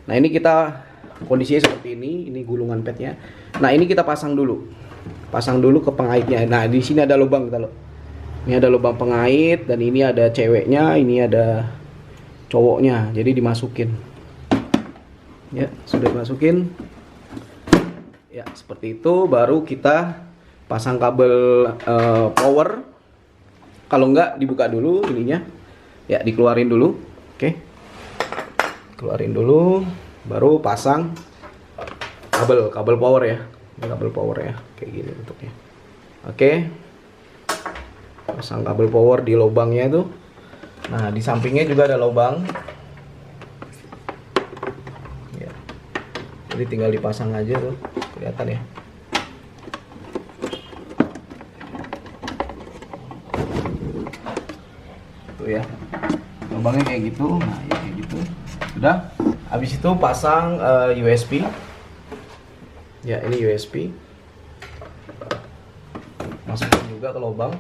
Nah ini kita kondisinya seperti ini gulungan petnya. Nah ini kita pasang dulu ke pengaitnya. Nah di sini ada lubang kita loh. Ini ada lubang pengait dan ini ada ceweknya, ini ada cowoknya. Jadi dimasukin. Ya sudah dimasukin. Ya seperti itu. Baru kita pasang kabel power. Kalau enggak dibuka dulu ininya. Ya dikeluarin dulu. Oke. Keluarin dulu. Baru pasang kabel power ya. Ini kabel power ya, kayak gini bentuknya. Oke. Pasang kabel power di lubangnya itu. Nah, di sampingnya juga ada lubang. Ya. Jadi tinggal dipasang aja tuh, kelihatan ya. Tuh ya. Lubangnya kayak gitu. Nah, ya kayak gitu. Sudah. Habis itu pasang USB. Ya, ini USB. Masukin juga ke lubang.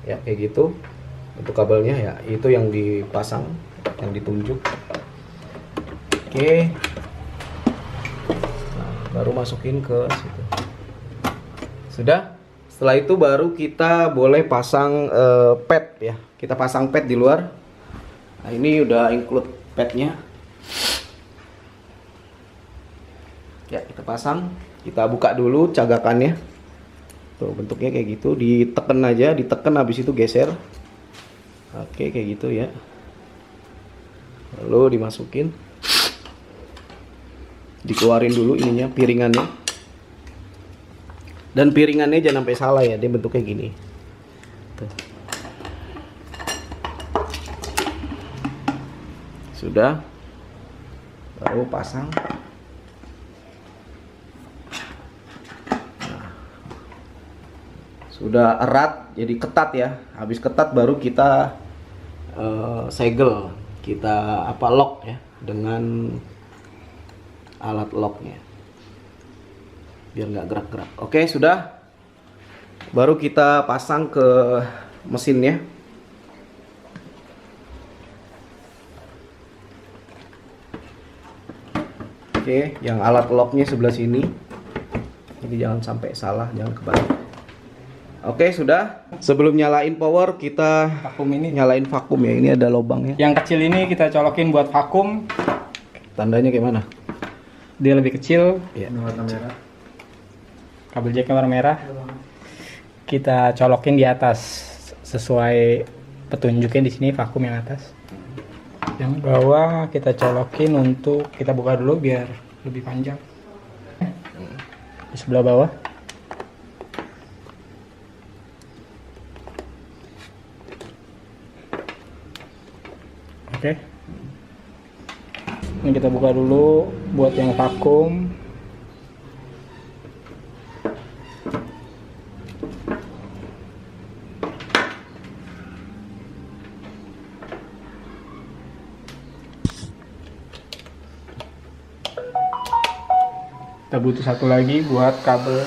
Ya, kayak gitu. Untuk kabelnya ya, itu yang dipasang, yang ditunjuk. Oke. Nah, baru masukin ke situ. Sudah. Setelah itu baru kita boleh pasang pad ya. Kita pasang pad di luar. Nah, ini udah include padnya. Ya, kita pasang. Kita buka dulu cagakannya. Tuh bentuknya kayak gitu, ditekan aja, ditekan habis itu geser. Oke, kayak gitu ya. Lalu dimasukin. Dikeluarin dulu ininya, piringannya. Dan piringannya jangan sampai salah ya, dia bentuknya gini. Tuh. Sudah. Baru pasang. Sudah erat, jadi ketat ya. Habis ketat baru kita segel, kita lock ya dengan alat locknya, biar nggak gerak-gerak. Oke, sudah. Baru kita pasang ke mesinnya. Oke, yang alat locknya sebelah sini. Jadi jangan sampai salah, jangan kebalik. Oke, sudah. Sebelum nyalain power, kita Vakum ini. nyalain vakum ya. Ini ada lubangnya. Yang kecil ini kita colokin buat vakum. Tandanya kayak mana? Dia lebih kecil. Ya. Warna merah. Kabel jacknya warna merah. Kita colokin di atas sesuai petunjuknya di sini vakum yang atas. Yang bawah kita colokin untuk kita buka dulu biar lebih panjang. Di sebelah bawah. Oke. Ini kita buka dulu buat yang vakum. Kita butuh satu lagi buat kabel.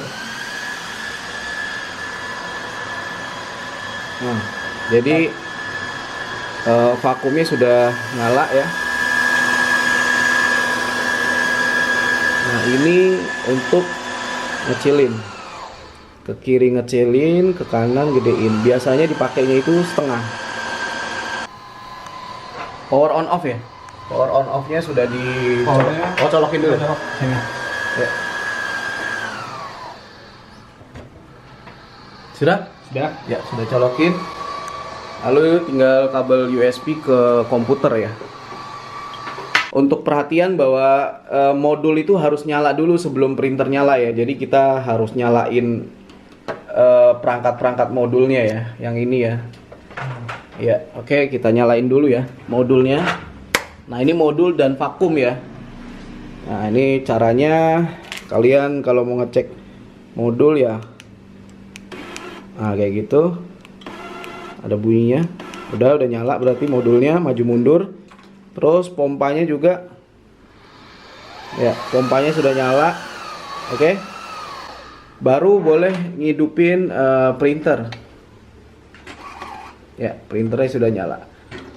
Nah, jadi vakumnya sudah nyala ya. Nah, ini untuk ngecilin. Ke kiri ngecilin, ke kanan gedein. Biasanya dipakainya itu setengah. Power on off ya. Power on off-nya sudah di colokin dulu. Sini. Ya. Sudah? Sudah. Ya, sudah colokin. Lalu tinggal kabel USB ke komputer ya. Untuk perhatian bahwa modul itu harus nyala dulu sebelum printer nyala ya. Jadi kita harus nyalain perangkat-perangkat modulnya ya. Yang ini ya. Ya, oke, kita nyalain dulu ya modulnya. Nah, ini modul dan vakum ya. Nah, ini caranya kalian kalau mau ngecek modul ya. Nah, kayak gitu. Ada bunyinya. Udah nyala berarti modulnya, maju mundur. Terus pompanya juga. Ya, pompanya sudah nyala. Oke. Baru boleh ngidupin printer. Ya, printernya sudah nyala.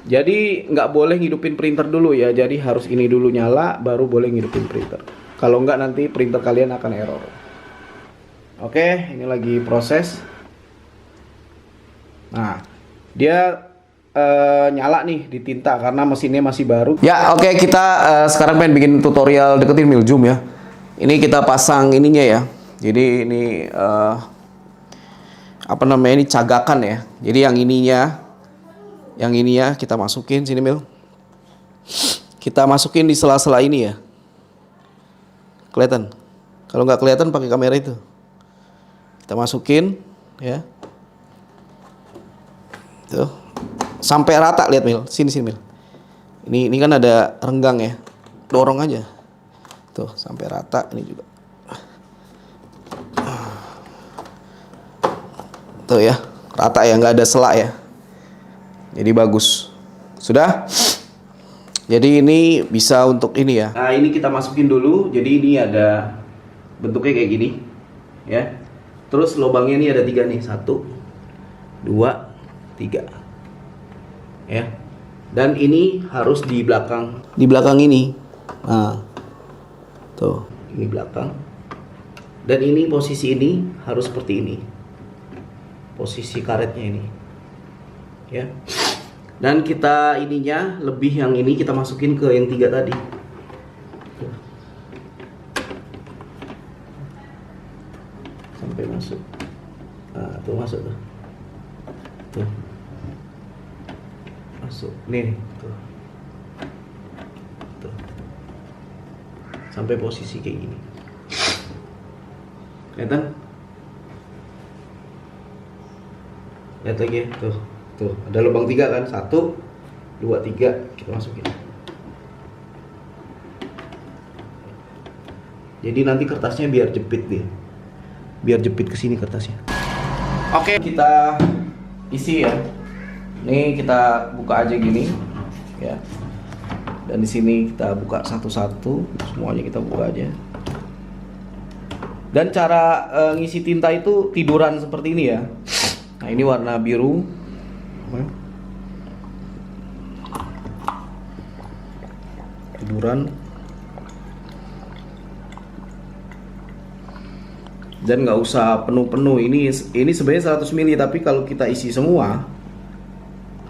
Jadi nggak boleh ngidupin printer dulu ya. Jadi harus ini dulu nyala, baru boleh ngidupin printer. Kalau nggak nanti printer kalian akan error. Oke, ini lagi proses. Nah, dia nyala nih di tinta karena mesinnya masih baru. Ya, oke, kita sekarang pengen bikin tutorial deketin Miljum ya. Ini kita pasang ininya ya. Jadi ini apa namanya, ini cagakan ya. Jadi yang ini ya kita masukin sini Mil. Kita masukin di sela-sela ini ya. Kelihatan? Kalau nggak kelihatan pakai kamera itu. Kita masukin ya. Tuh. Sampai rata, lihat Mil. Sini Mil. Ini kan ada renggang ya. Dorong aja. Tuh, sampai rata ini juga. Tuh ya, rata ya, nggak ada sela ya. Jadi bagus. Sudah? Jadi ini bisa untuk ini ya. Nah, ini kita masukin dulu. Jadi ini ada bentuknya kayak gini. Ya. Terus lubangnya ini ada 3 nih. 1, 2, 3. Ya. Dan ini harus di belakang. Di belakang ini. Nah. Tuh, ini belakang. Dan ini posisi ini harus seperti ini. Posisi karetnya ini. Ya. Dan kita ininya lebih yang ini kita masukin ke yang 3 tadi. Sampai masuk. Nah, tuh masuk tuh. Tuh. Masuk. Nih, tuh. Tuh. Sampai posisi kayak gini. Kelihatan? Lihat lagi ya, tuh. Tuh, ada lubang 3 kan? 1, 2, 3 kita masukin. Jadi nanti kertasnya biar jepit deh. Biar jepit ke sini kertasnya. Oke, kita isi ya. Ini kita buka aja gini ya. Dan di sini kita buka satu-satu, semuanya kita buka aja. Dan cara ngisi tinta itu tiduran seperti ini ya. Nah, ini warna biru. Tiduran. Dan nggak usah penuh-penuh. Ini sebenarnya 100 ml, tapi kalau kita isi semua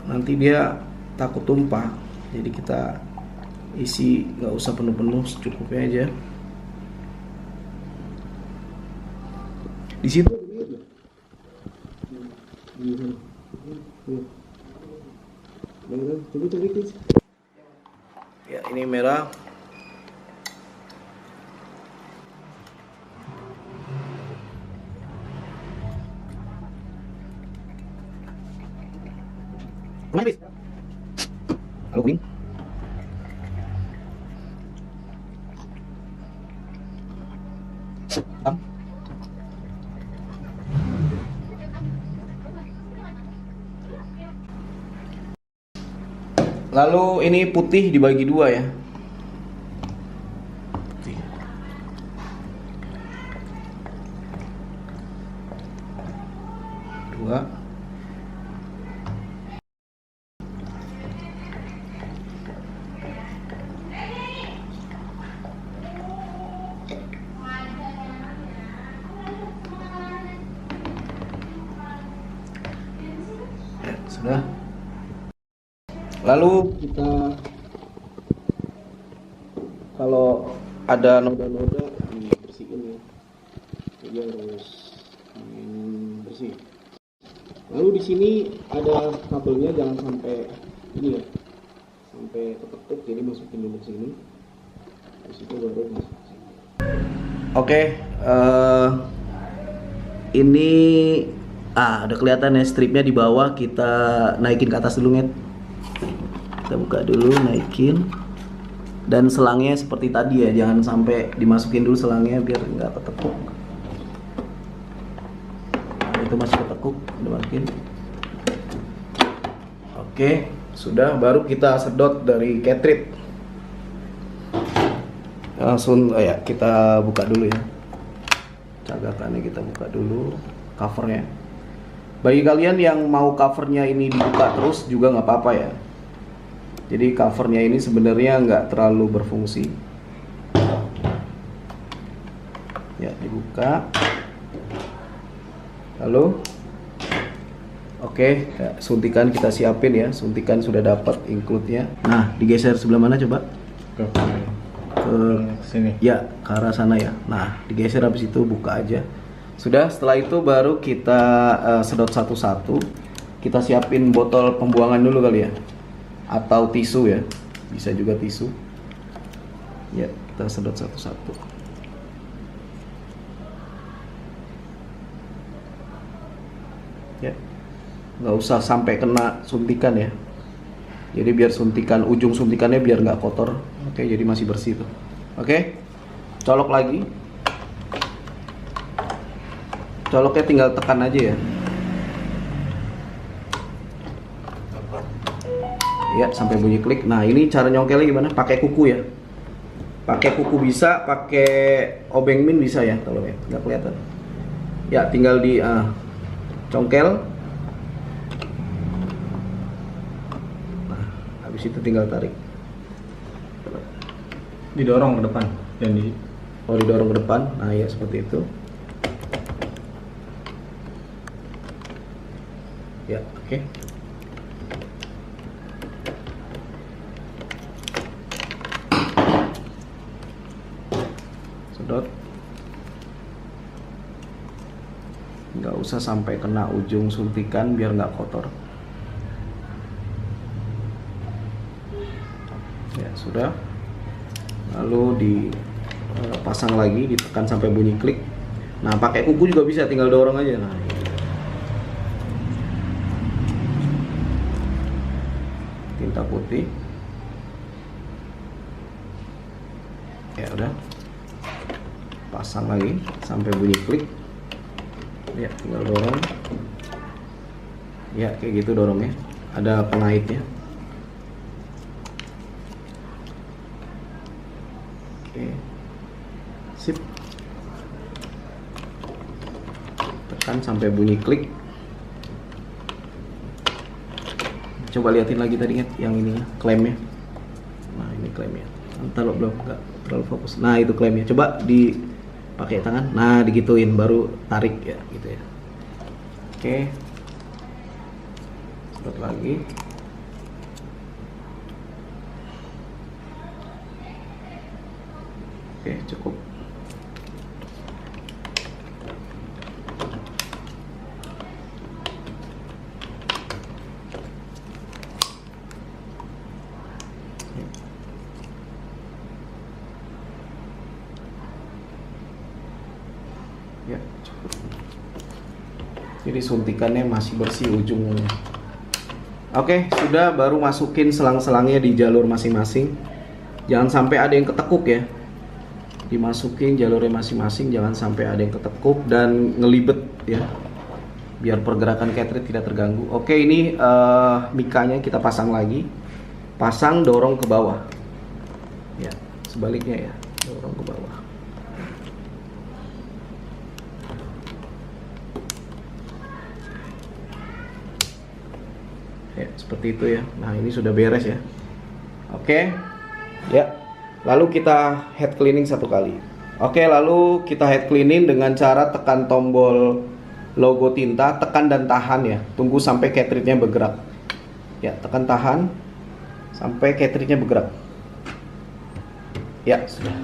nanti dia takut tumpah. Jadi kita isi nggak usah penuh-penuh, secukupnya aja. Di situ ya, ini merah. Halo kuning. Lalu ini putih dibagi 2 ya. Putih. Dua. Ya, sudah. Lalu kita kalau ada noda-noda dibersihin ya. Jadi harus bersih. Lalu di sini ada kabelnya, jangan sampai ini ya, sampai ketekuk. Jadi masukin dulu sini. Di situ baru masuk. Oke, ini udah kelihatan ya stripnya di bawah. Kita naikin ke atas dulu, Nget. Kita buka dulu, naikin. Dan selangnya seperti tadi ya, jangan sampai dimasukin dulu selangnya biar nggak ketekuk. Nah, itu masih ketekuk, udah masukin. Oke, sudah. Baru kita sedot dari cartridge. Langsung, ya kita buka dulu ya. Cagakannya kita buka dulu, covernya. Bagi kalian yang mau covernya ini dibuka terus juga nggak apa-apa ya. Jadi covernya ini sebenarnya nggak terlalu berfungsi. Ya, dibuka. Lalu oke, ya, suntikan kita siapin ya. Suntikan sudah dapat include-nya. Nah, digeser sebelah mana coba? Ke sini. Ya, ke arah sana ya. Nah, digeser, habis itu buka aja. Sudah, setelah itu baru kita sedot satu-satu. Kita siapin botol pembuangan dulu kali ya. Atau tisu ya. Bisa juga tisu. Ya, kita sedot satu-satu. Ya. Nggak usah sampai kena suntikan ya. Jadi biar suntikan, ujung suntikannya biar nggak kotor. Oke, jadi masih bersih tuh. Oke, colok lagi. Coloknya tinggal tekan aja ya. Ya, sampai bunyi klik. Nah, ini cara nyongkelnya gimana? Pakai kuku ya. Pakai kuku bisa, pakai obeng min bisa ya kalau ya. Nggak kelihatan. Ya, tinggal di congkel. Nah, habis itu tinggal tarik. Didorong ke depan dan Didorong ke depan. Nah, ya seperti itu. Ya, oke. Sedot. Nggak usah sampai kena ujung suntikan biar nggak kotor. Ya, sudah. Lalu dipasang lagi, ditekan sampai bunyi klik. Nah, pakai kuku juga bisa, tinggal dorong aja. Nah, tinta putih. Ya udah, pasang lagi sampai bunyi klik. Ya, tinggal dorong. Ya, kayak gitu dorongnya. Ada pengaitnya. Oke, sip. Tekan sampai bunyi klik. Coba liatin lagi tadi kan yang ininya, klaimnya. Nah, ini klaimnya. Ntar belum, nggak terlalu fokus. Nah, itu klaimnya. Coba dipakai tangan. Nah, digituin baru tarik ya, gitu ya. Oke. Sedot lagi. Oke, cukup. Ya, cukup. Jadi suntikannya masih bersih ujungnya. Oke, sudah, baru masukin selang-selangnya di jalur masing-masing. Jangan sampai ada yang ketekuk ya. Dimasukin jalurnya masing-masing, jangan sampai ada yang ketekuk dan ngelibet ya. Biar pergerakan cartridge tidak terganggu. Oke, ini mikanya kita pasang lagi. Pasang, dorong ke bawah. Ya, sebaliknya ya, dorong ke bawah. Ya, seperti itu ya. Nah, ini sudah beres ya. Oke. Ya. Lalu kita head cleaning satu kali. Oke, lalu kita head cleaning dengan cara tekan tombol logo tinta, tekan dan tahan ya. Tunggu sampai cartridge-nya bergerak. Ya, tekan tahan sampai cartridge-nya bergerak. Ya, sudah.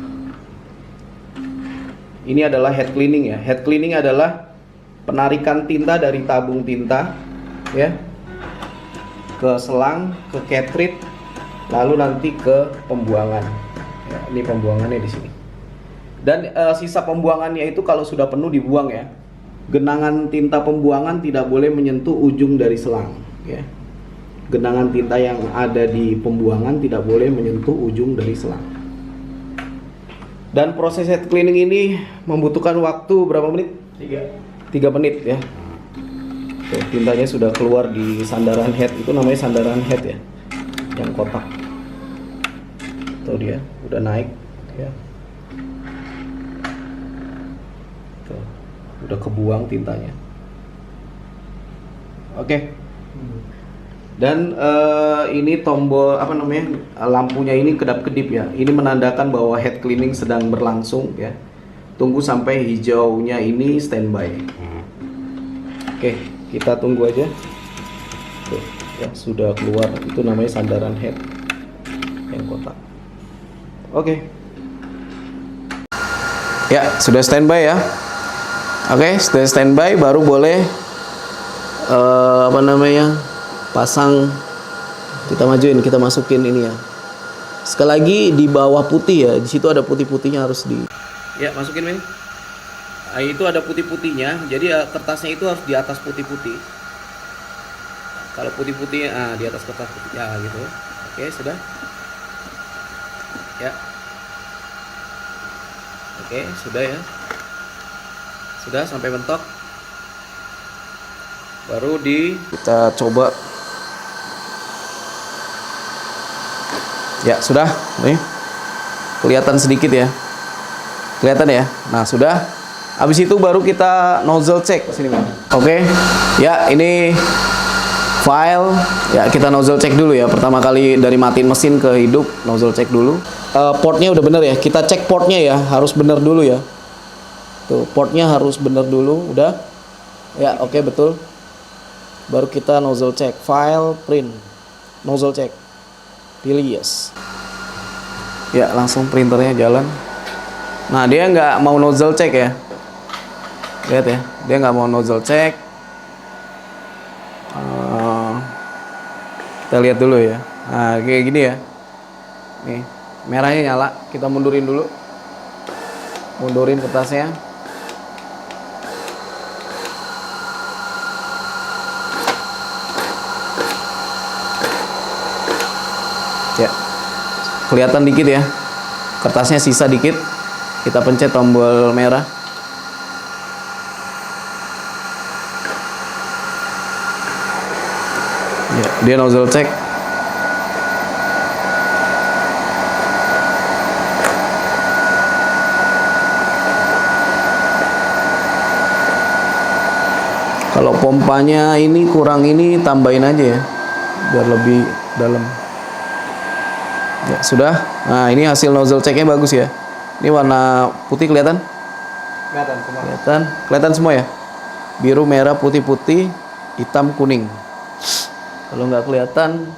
Ini adalah head cleaning ya. Head cleaning adalah penarikan tinta dari tabung tinta ya ke selang, ke cartridge, lalu nanti ke pembuangan. Ya, ini pembuangannya di sini. Dan sisa pembuangannya itu kalau sudah penuh dibuang ya. Genangan tinta pembuangan tidak boleh menyentuh ujung dari selang ya. Genangan tinta yang ada di pembuangan tidak boleh menyentuh ujung dari selang. Dan proses head cleaning ini membutuhkan waktu berapa menit? 3 menit ya. Tuh, tintanya sudah keluar di sandaran head, itu namanya sandaran head ya, yang kotak. Tuh dia udah naik ya. Tuh, udah kebuang tintanya. Oke. Dan ini tombol apa namanya, lampunya ini kedap-kedip ya. Ini menandakan bahwa head cleaning sedang berlangsung ya. Tunggu sampai hijaunya ini standby. Oke, kita tunggu aja. Tuh, ya sudah keluar, itu namanya sandaran head yang kotak. Oke. Ya, sudah standby ya. Oke, sudah standby, baru boleh apa namanya, pasang. Kita majuin, kita masukin ini ya. Sekali lagi di bawah putih ya, di situ ada putih-putihnya harus di. Ya, masukin Min. Nah, itu ada putih-putihnya, jadi kertasnya itu harus di atas putih-putih. Kalau putih-putihnya di atas kertas putih ya gitu. Oke, sudah. Ya. Oke, sudah ya. Sudah sampai mentok. Baru kita coba. Ya, sudah. Nih. Kelihatan sedikit ya. Kelihatan ya. Nah, sudah. Habis itu baru kita nozzle check sini, Bang. Oke. Ya, ini file. Ya, kita nozzle check dulu ya. Pertama kali dari matiin mesin ke hidup, nozzle check dulu. Portnya udah bener ya. Kita cek portnya ya, harus bener dulu ya. Tuh, portnya harus bener dulu, udah. Ya, oke, betul. Baru kita nozzle check, file, print, nozzle check. Pilih yes. Ya, langsung printernya jalan. Nah, dia nggak mau nozzle check ya. Lihat ya, dia nggak mau nozzle check. Kita lihat dulu ya. Nah, kayak gini ya. Nih, merahnya nyala. Kita mundurin dulu. Mundurin kertasnya. Ya, kelihatan dikit ya. Kertasnya sisa dikit. Kita pencet tombol merah. Ya, dia nozzle check. Kalau pompanya ini kurang, ini tambahin aja ya, biar lebih dalam. Ya, sudah. Nah, ini hasil nozzle checknya bagus ya. Ini warna putih kelihatan? Kelihatan semua. Kelihatan semua ya. Biru, merah, putih-putih, hitam, kuning. Kalau nggak kelihatan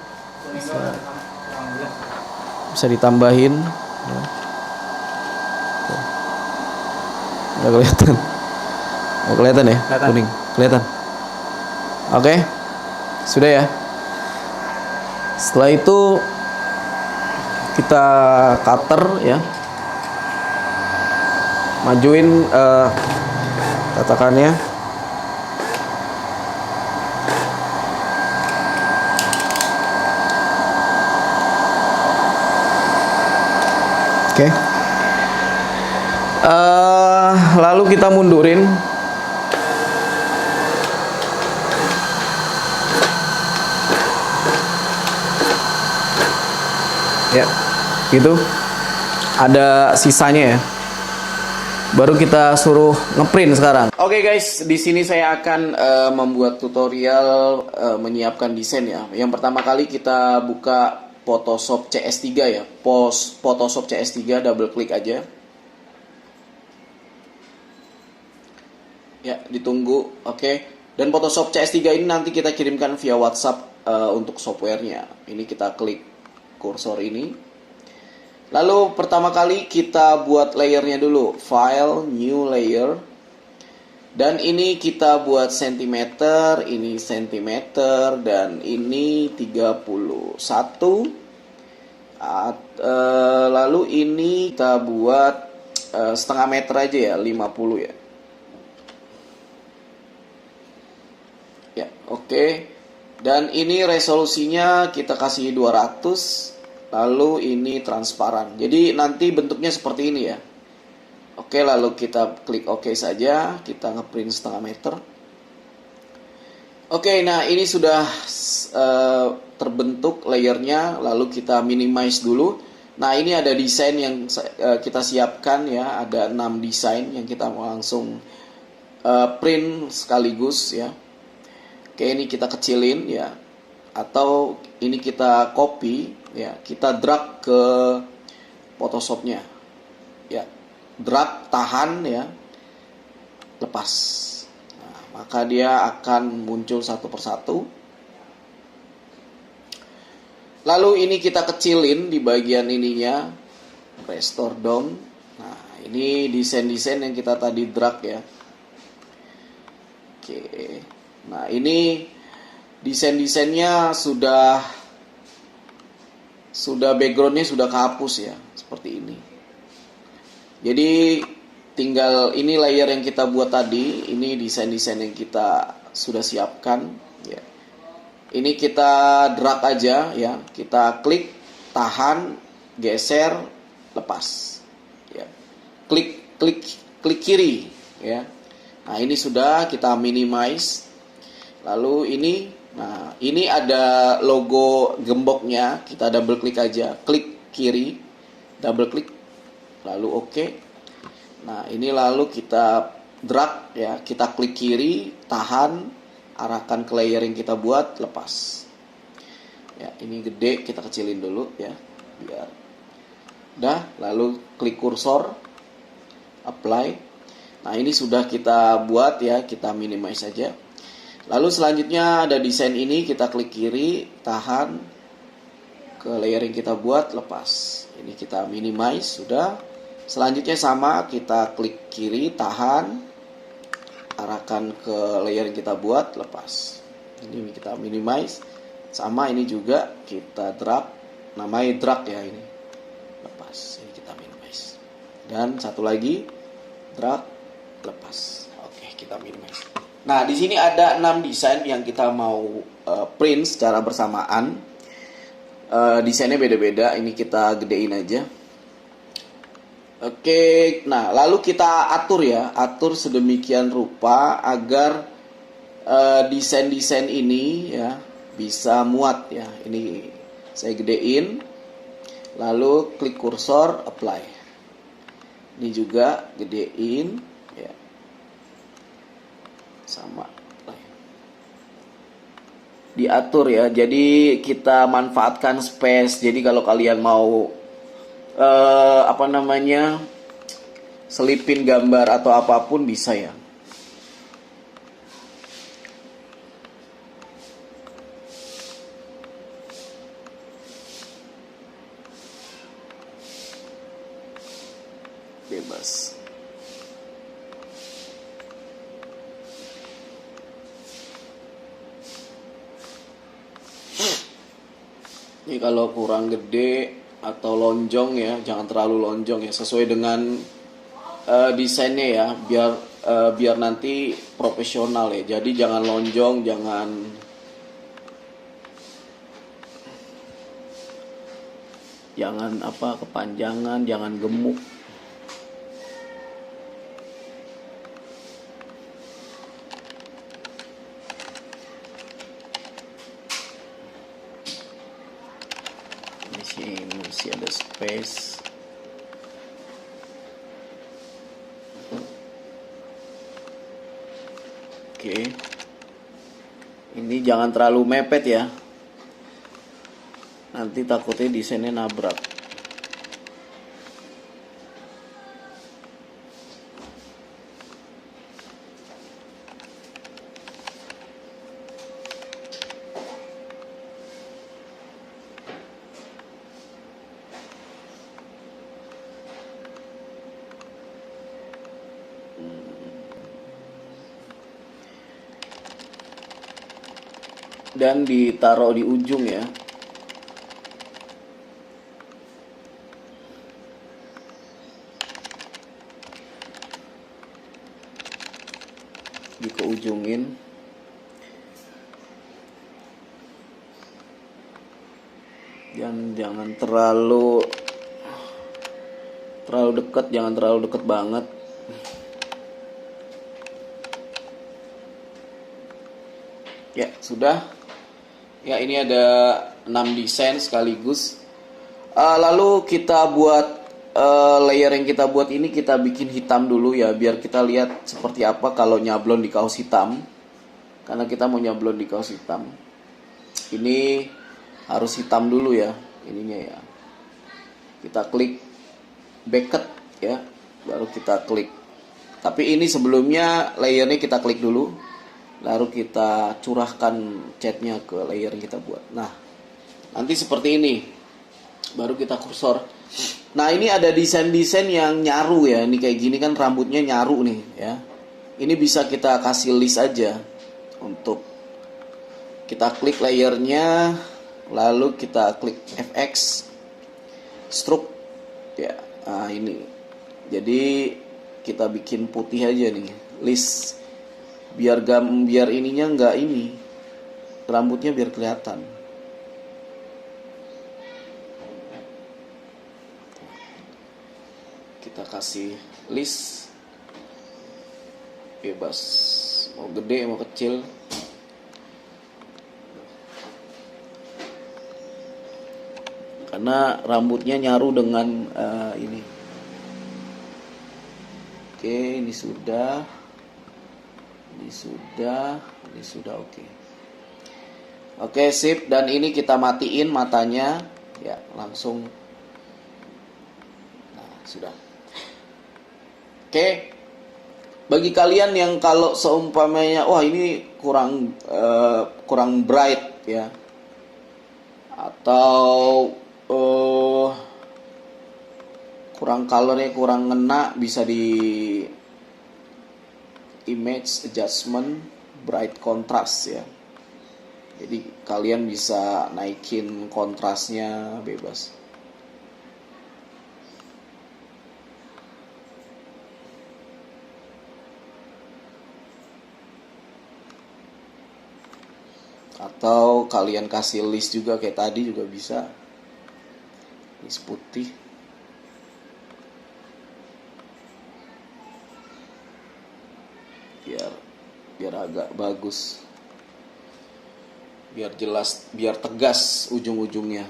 bisa ditambahin. Nggak kelihatan. Nggak kelihatan ya? Kelihatan. Kuning. Kelihatan. Oke. Sudah ya. Setelah itu kita cutter ya. Majuin tatakannya. Oke. Lalu kita mundurin. Ya, gitu. Ada sisanya ya. Baru kita suruh ngeprint sekarang. Oke guys, di sini saya akan membuat tutorial menyiapkan desain ya. Yang pertama kali kita buka Photoshop CS3 ya. Photoshop CS3, double klik aja. Ya, ditunggu. Oke. Dan Photoshop CS3 ini nanti kita kirimkan via WhatsApp untuk softwarenya. Ini kita klik kursor ini. Lalu pertama kali kita buat layernya dulu. File, new layer. Dan ini kita buat cm, ini cm, dan ini 31. Lalu ini kita buat setengah meter aja ya, 50 ya. Ya, oke. Dan ini resolusinya kita kasih 200. Lalu ini transparan. Jadi nanti bentuknya seperti ini ya. Oke, lalu kita klik OK saja. Kita ngeprint setengah meter. Oke, nah ini sudah terbentuk layernya. Lalu kita minimize dulu. Nah, ini ada desain yang kita siapkan ya. Ada 6 desain yang kita mau langsung print sekaligus ya. Oke, ini kita kecilin ya. atau ini kita copy ya, kita drag ke Photoshopnya ya, drag, tahan ya, lepas. Nah, maka dia akan muncul satu persatu. Lalu ini kita kecilin di bagian ininya, restore down. Nah, ini desain-desain yang kita tadi drag ya. Oke. Nah, ini desain-desainnya sudah backgroundnya sudah kehapus ya, seperti ini. Jadi tinggal ini layer yang kita buat tadi, ini desain-desain yang kita sudah siapkan ya. Ini kita drag aja ya, kita klik, tahan, geser, lepas ya. Klik kiri ya. Nah, ini sudah kita minimize. Lalu ini ada logo gemboknya, kita double klik aja, klik kiri, double klik, lalu oke. Nah, ini lalu kita drag ya, kita klik kiri, tahan, arahkan ke layer yang kita buat, lepas. Ya, ini gede, kita kecilin dulu ya, biar udah. Lalu klik kursor, apply. Nah, ini sudah kita buat ya, kita minimize saja. Lalu selanjutnya ada desain ini, kita klik kiri, tahan, ke layer yang kita buat, lepas. Ini kita minimize, sudah. Selanjutnya sama, kita klik kiri, tahan, arahkan ke layer yang kita buat, lepas. Ini kita minimize. Sama ini juga kita drag, namanya drag ya ini. Lepas, ini kita minimize. Dan satu lagi, drag, lepas. Oke, kita minimize. Nah, di sini ada 6 desain yang kita mau print secara bersamaan. Desainnya beda-beda, ini kita gedein aja. Oke, nah lalu kita atur ya, atur sedemikian rupa agar desain-desain ini ya bisa muat ya. Ini saya gedein, lalu klik kursor, apply. Ini juga gedein ya, sama diatur ya. Jadi kita manfaatkan space. Jadi kalau kalian mau selipin gambar atau apapun bisa ya. Bebas. Ini kalau kurang gede atau lonjong ya, jangan terlalu lonjong ya, sesuai dengan desainnya ya, biar nanti profesional ya. Jadi jangan lonjong, jangan kepanjangan, jangan gemuk. Ini masih ada space. Oke. Ini jangan terlalu mepet ya. Nanti takutnya desainnya nabrak. Dan ditaruh di ujung ya. Dikeujungin. Dan jangan terlalu dekat, jangan terlalu dekat banget. Ya, sudah. Ya, ini ada 6 desain sekaligus. Lalu kita buat layer yang kita buat ini kita bikin hitam dulu ya, biar kita lihat seperti apa kalau nyablon di kaos hitam. Karena kita mau nyablon di kaos hitam. ini harus hitam dulu ya ininya ya. Kita klik Beckett ya, baru kita klik. Tapi ini sebelumnya layernya kita klik dulu, lalu kita curahkan catnya ke layer yang kita buat. Nah, nanti seperti ini, baru kita kursor. Nah, ini ada desain-desain yang nyaru ya. Ini kayak gini kan rambutnya nyaru nih ya. Ini bisa kita kasih list aja. Untuk kita klik layernya, lalu kita klik FX, stroke ya. Nah, ini. Jadi kita bikin putih aja nih, list. Biar ininya nggak ini. Rambutnya biar kelihatan. Kita kasih list bebas, mau gede mau kecil. Karena rambutnya nyaru dengan ini. Oke, ini sudah oke. Oke, sip. Dan ini kita matiin matanya ya, langsung. Nah, sudah. Oke, bagi kalian yang kalau seumpamanya wah ini kurang bright ya, atau kurang colornya kurang ngena, bisa di image adjustment bright contrast ya. Jadi kalian bisa naikin kontrasnya bebas. Atau kalian kasih list juga kayak tadi juga bisa. List putih. Biar agak bagus. Biar jelas, biar tegas ujung-ujungnya.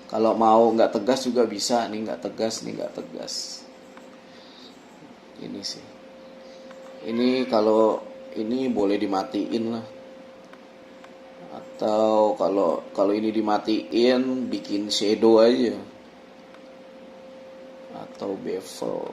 Kalau mau nggak tegas juga bisa. Nih nggak tegas, nih nggak tegas. Ini sih. Ini kalau ini boleh dimatiin lah. Atau kalau ini dimatiin, bikin shadow aja. Atau bevel.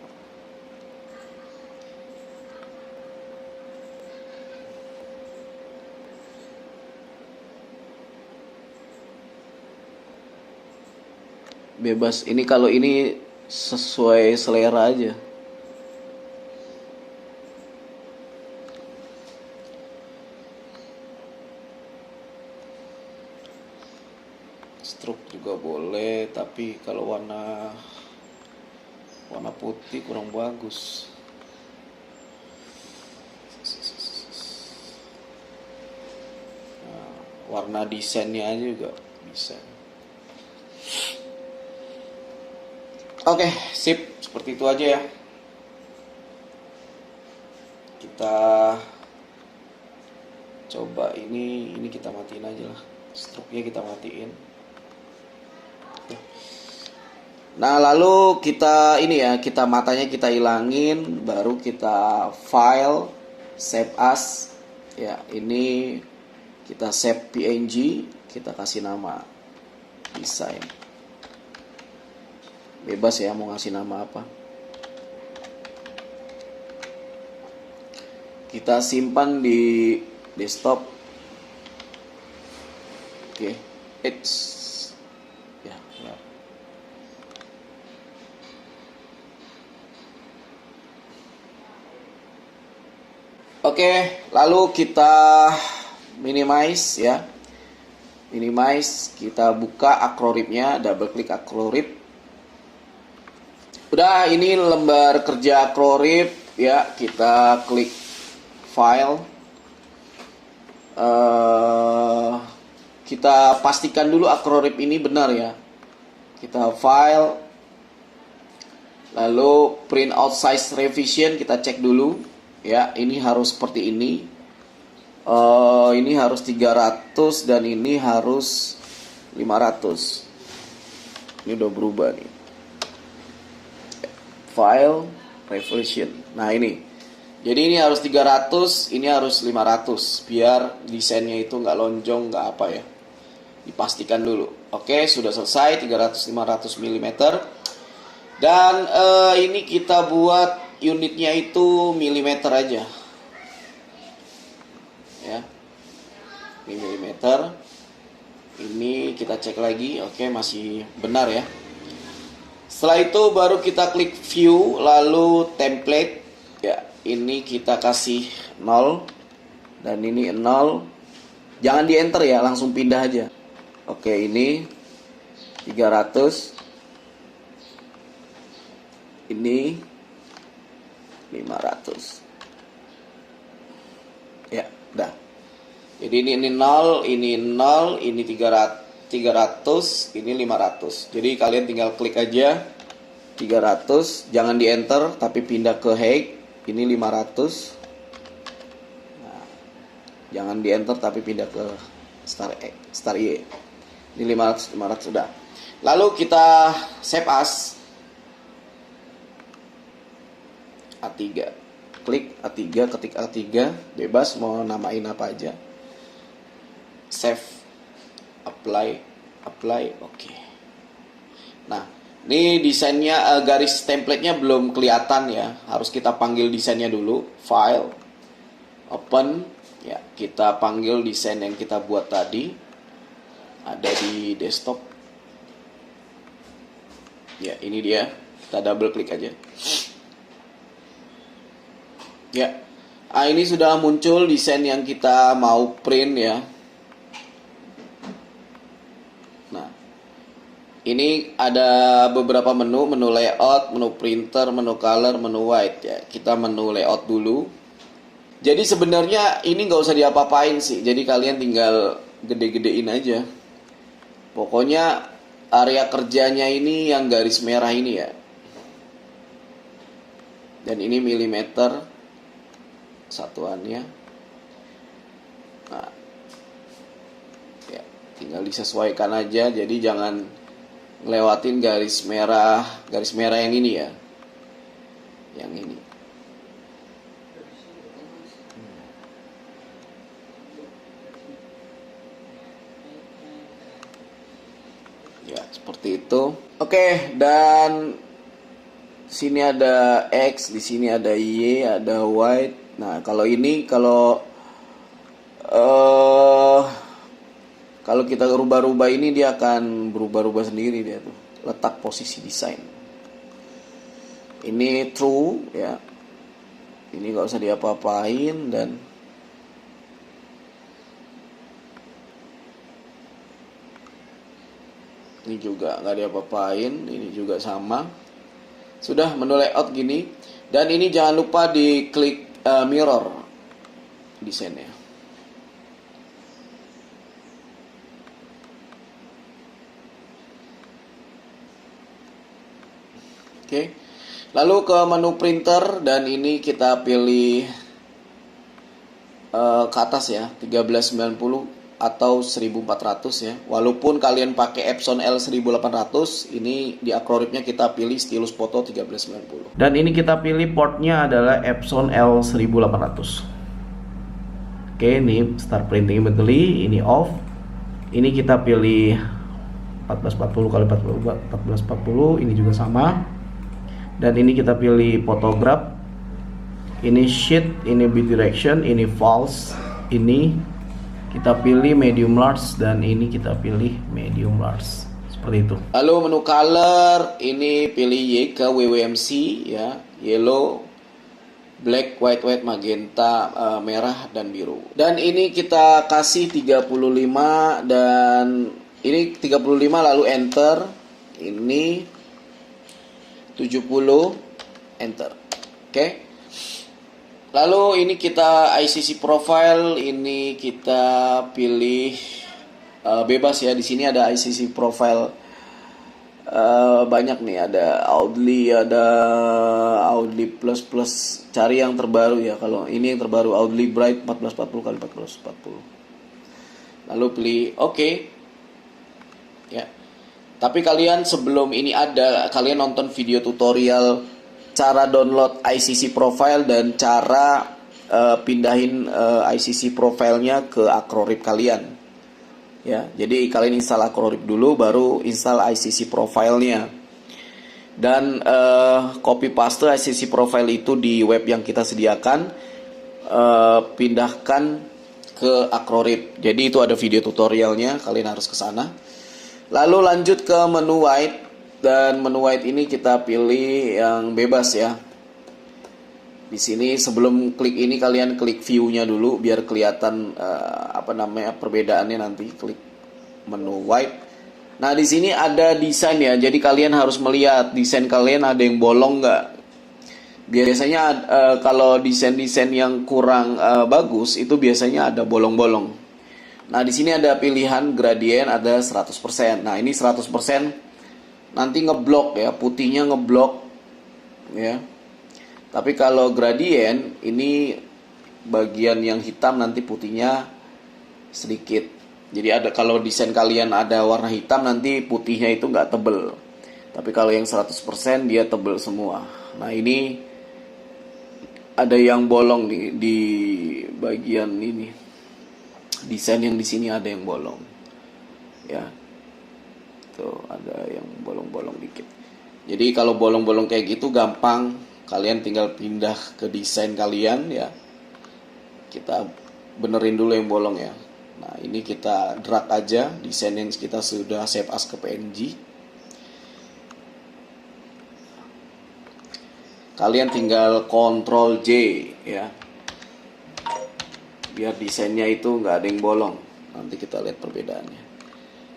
Bebas. Ini kalau ini sesuai selera aja. Stroke juga boleh, tapi kalau warna putih kurang bagus. Nah, warna desainnya aja juga bisa. Oke, sip, seperti itu aja ya. Kita coba ini kita matiin aja lah. Stroke-nya kita matiin. Nah, lalu kita kita matanya kita hilangin, baru kita file, save as. Ya, ini kita save PNG, kita kasih nama desain. Bebas ya mau ngasih nama apa. Kita simpan di desktop. Oke, ya. Oke, lalu kita minimize ya. Minimize, kita buka Acrorib-nya, double klik Acrorib. Udah, ini lembar kerja Acrorib ya, kita klik file. Kita pastikan dulu Acrorib ini benar ya. Kita file, lalu print out size revision, kita cek dulu. Ya, ini harus seperti ini. Ini harus 300 dan ini harus 500. Ini udah berubah nih. File, revision. Nah, ini. Jadi ini harus 300, ini harus 500 biar desainnya itu nggak lonjong, nggak apa ya. dipastikan dulu. Oke, sudah selesai 300-500 mm. Dan ini kita buat unitnya itu milimeter aja. Ya. Ini milimeter. Ini kita cek lagi. Oke, masih benar ya. Setelah itu baru kita klik view, lalu template. Ya, ini kita kasih 0 dan ini 0. Jangan di enter ya, langsung pindah aja. Oke, ini 300. Ini 500. Ya, udah. Jadi ini 0, ini 0, ini 300, ini 500. Jadi kalian tinggal klik aja 300, jangan di enter tapi pindah ke Hague. Ini 500. Nah, jangan di enter tapi pindah ke Star Y. Ini 500 sudah. Lalu kita save as A3. Klik A3, ketik A3, bebas mau namain apa aja. Save, apply, oke. Nah, ini desainnya, garis template-nya belum kelihatan ya. Harus kita panggil desainnya dulu. File, open, ya kita panggil desain yang kita buat tadi. Ada di desktop. Ya, ini dia. Kita double klik aja. Ya, ini sudah muncul desain yang kita mau print ya. Nah, ini ada beberapa menu layout, menu printer, menu color, menu white ya. Kita menu layout dulu. Jadi sebenarnya ini nggak usah diapa-apain sih. Jadi kalian tinggal gede-gedein aja. Pokoknya area kerjanya ini yang garis merah ini ya. Dan ini milimeter satuannya. Nah, ya tinggal disesuaikan aja. Jadi jangan ngelewatin garis merah yang ini ya, yang ini. Ya seperti itu. Oke, dan sini ada X, di sini ada Y, ada white. Nah, kalau ini kalau kita rubah-rubah ini dia akan berubah-ubah sendiri dia tuh. Letak posisi desain. Ini true ya. Ini nggak usah diapa-apain dan ini juga nggak diapa-apain. Ini juga sama. Sudah menu layout gini. Dan ini jangan lupa diklik mirror desainnya. Oke. Lalu ke menu printer dan ini kita pilih ke atas ya, 1390 atau 1400 ya. Walaupun kalian pakai Epson L1800, ini di akroripnya kita pilih stylus foto 1390. Dan ini kita pilih portnya adalah Epson L1800. Oke, ini start printing immediately, ini off. Ini kita pilih 1440 kali 1440, ini juga sama. Dan ini kita pilih photograph. Ini sheet, ini bit direction, ini false, ini kita pilih medium large dan ini kita pilih medium large. Seperti itu. Lalu menu color ini pilih Y ke WWMC ya, yellow, black, white, magenta, merah dan biru. Dan ini kita kasih 35 dan ini 35 lalu enter. Ini 70 enter. Oke. Lalu ini kita ICC profile, ini kita pilih bebas ya. Di sini ada ICC profile banyak nih, ada Audley, ada Audley plus plus. Cari yang terbaru ya. Kalau ini yang terbaru Audley Bright 1440 kali 1440. Lalu pilih oke. Ya. Tapi kalian sebelum ini ada, kalian nonton video tutorial cara download ICC profile dan cara pindahin ICC profilenya ke akrorip kalian. ya. Jadi kalian install Acrorip dulu, baru install ICC profile-nya. Dan copy paste ICC profile itu di web yang kita sediakan, pindahkan ke Acrorip. Jadi itu ada video tutorialnya, kalian harus ke sana. Lalu lanjut ke menu white, dan menu white ini kita pilih yang bebas ya. Di sini sebelum klik ini kalian klik view-nya dulu biar kelihatan perbedaannya nanti. Klik menu white. Nah, di sini ada desain ya. Jadi kalian harus melihat desain kalian ada yang bolong nggak. Biasanya kalau desain-desain yang kurang bagus itu biasanya ada bolong-bolong. Nah, di sini ada pilihan gradient ada 100%. Nah, ini 100% nanti ngeblok ya, putihnya ngeblok ya. Tapi kalau gradient ini bagian yang hitam nanti putihnya sedikit. Jadi ada, kalau desain kalian ada warna hitam nanti putihnya itu nggak tebel. Tapi kalau yang 100% dia tebel semua. Nah, ini ada yang bolong di bagian ini. Desain yang di sini ada yang bolong. Ya. Tuh, ada yang bolong-bolong dikit. Jadi kalau bolong-bolong kayak gitu gampang, kalian tinggal pindah ke desain kalian ya. Kita benerin dulu yang bolong ya. Nah, ini kita drag aja desain yang kita sudah save as ke PNG. Kalian tinggal Ctrl J ya. Biar desainnya itu nggak ada yang bolong. Nanti kita lihat perbedaannya.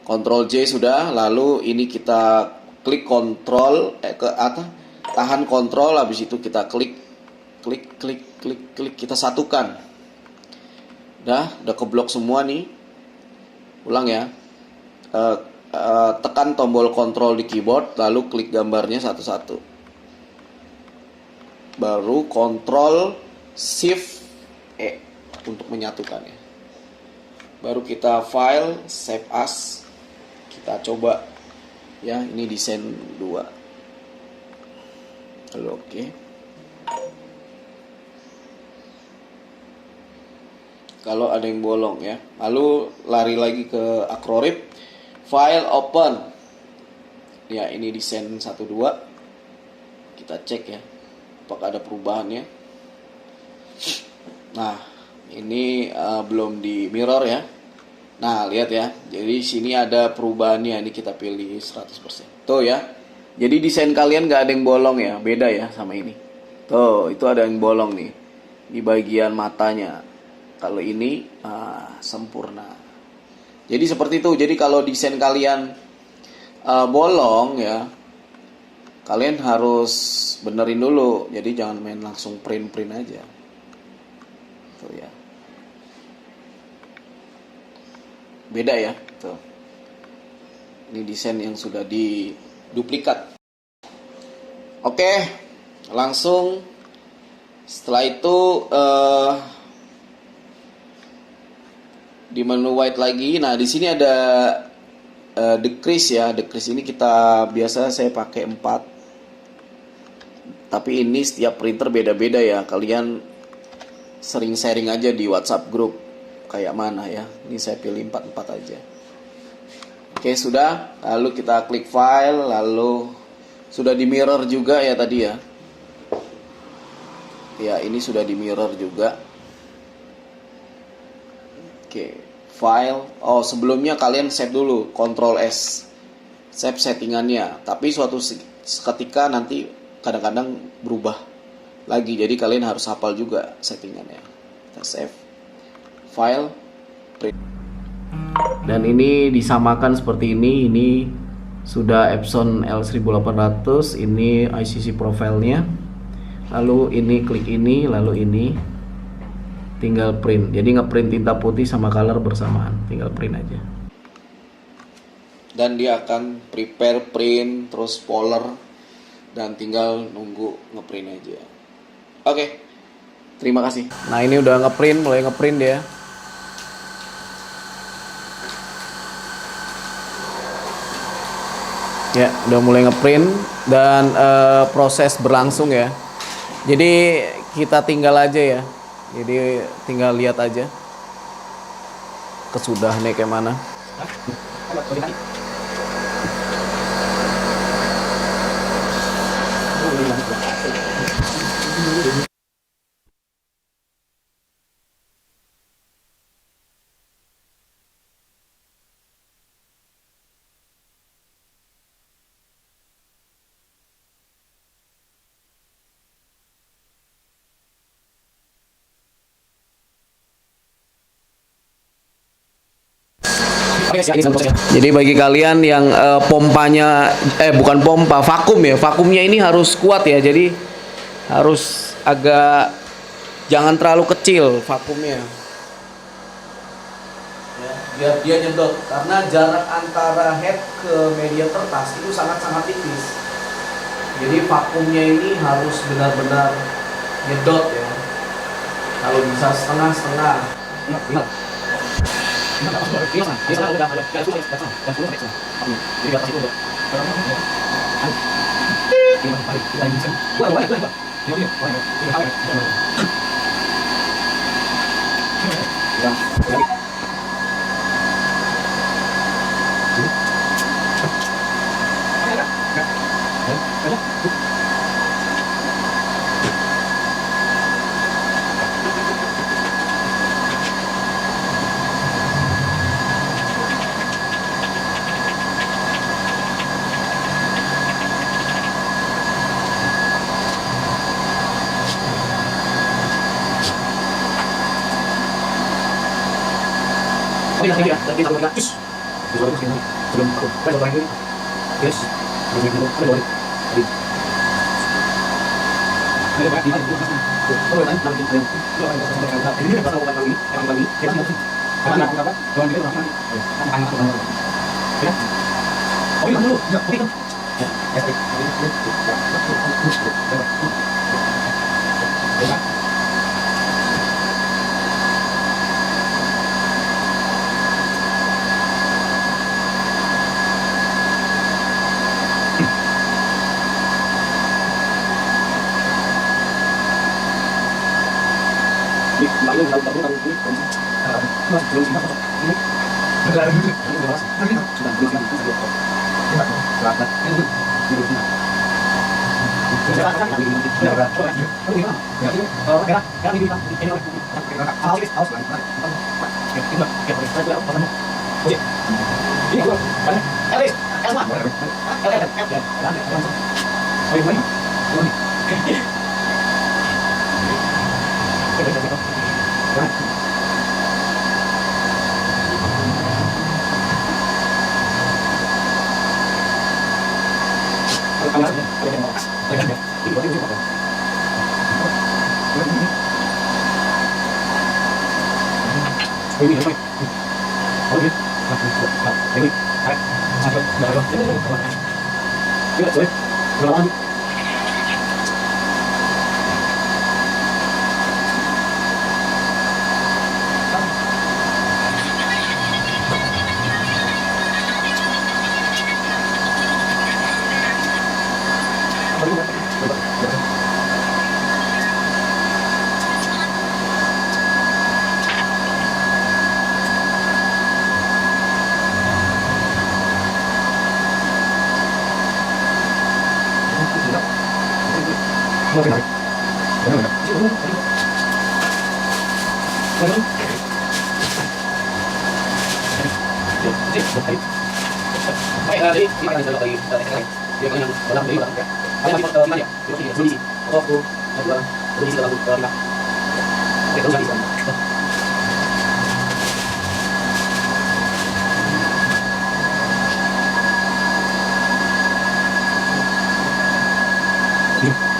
Ctrl J sudah, lalu ini kita klik Ctrl ke atas. Tahan kontrol, habis itu kita klik kita satukan. Udah keblok semua nih. Ulang ya. Tekan tombol kontrol di keyboard, lalu klik gambarnya satu-satu. Baru kontrol shift E untuk menyatukannya. Baru kita file, save as. Kita coba ya, ini desain 2. Lalu oke. Kalau ada yang bolong ya. Lalu lari lagi ke Acrorip, file open. Ya, ini desain 1 2. Kita cek ya apakah ada perubahannya. Nah, ini belum di mirror ya. Nah, lihat ya. Jadi sini ada perubahannya. Ini kita pilih 100%. Tuh ya. Jadi desain kalian nggak ada yang bolong ya, beda ya sama ini. Tuh, itu ada yang bolong nih di bagian matanya. Kalau ini sempurna. Jadi seperti itu. Jadi kalau desain kalian bolong ya, kalian harus benerin dulu. Jadi jangan main langsung print aja. Tuh ya. Beda ya. Tuh. Ini desain yang sudah di duplikat. Oke, langsung setelah itu di menu white lagi. Nah, di sini ada decrease ya. Decrease ini kita biasa saya pakai 4. Tapi ini setiap printer beda-beda ya. Kalian sering sharing aja di WhatsApp group kayak mana ya. Ini saya pilih 4 aja. Oke, sudah. Lalu kita klik file, lalu sudah di mirror juga ya tadi ya. Ya, ini sudah di mirror juga. Oke, file. Oh, sebelumnya kalian save dulu, Ctrl S. Save settingannya. Tapi suatu ketika nanti kadang-kadang berubah lagi. Jadi kalian harus hafal juga settingannya. Kita save. File, print. Dan ini disamakan seperti ini sudah Epson L1800, ini ICC profilnya. Lalu ini klik ini, lalu ini tinggal print. Jadi ngeprint tinta putih sama color bersamaan, tinggal print aja. Dan dia akan prepare print terus polar dan tinggal nunggu ngeprint aja. Oke. Terima kasih. Nah, ini udah ngeprint, mulai ngeprint dia. Ya, udah mulai ngeprint dan proses berlangsung ya. Jadi kita tinggal aja ya. Jadi tinggal lihat aja kesudahannya kayak mana. Jadi bagi kalian yang pompanya bukan pompa, vakum ya. Vakumnya ini harus kuat ya. Jadi harus agak jangan terlalu kecil vakumnya. Ya, biar dia nyedot karena jarak antara head ke media kertas itu sangat-sangat tipis. Jadi vakumnya ini harus benar-benar nyedot ya. Kalau bisa setengah-setengah.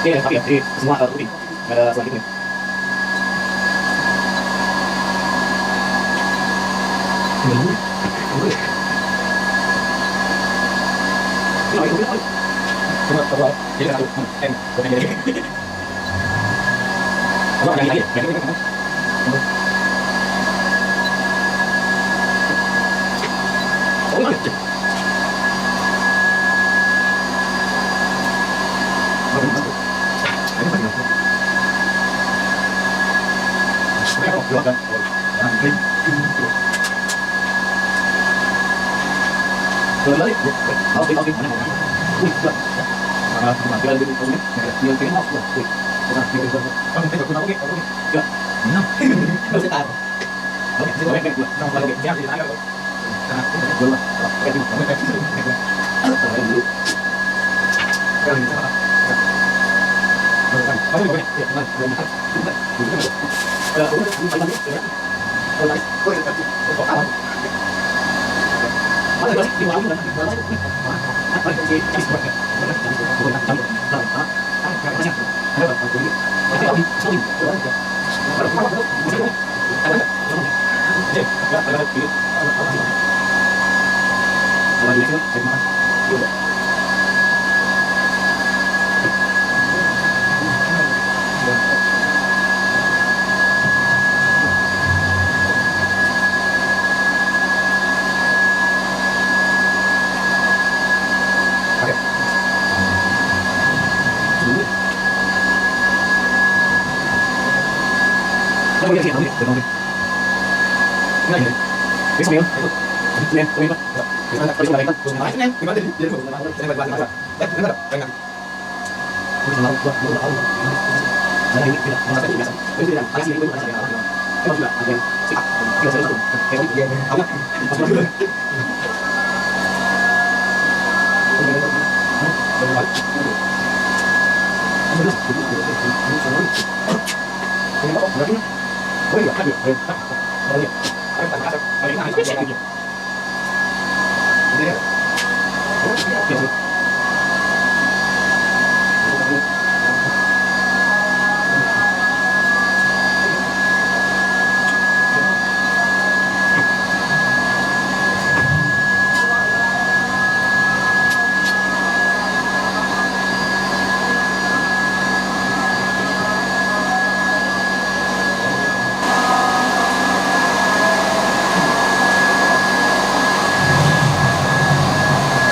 Jadi semua rutin selanjutnya. Jadi satu M bukan jadi. Kalau yang lagi, oh,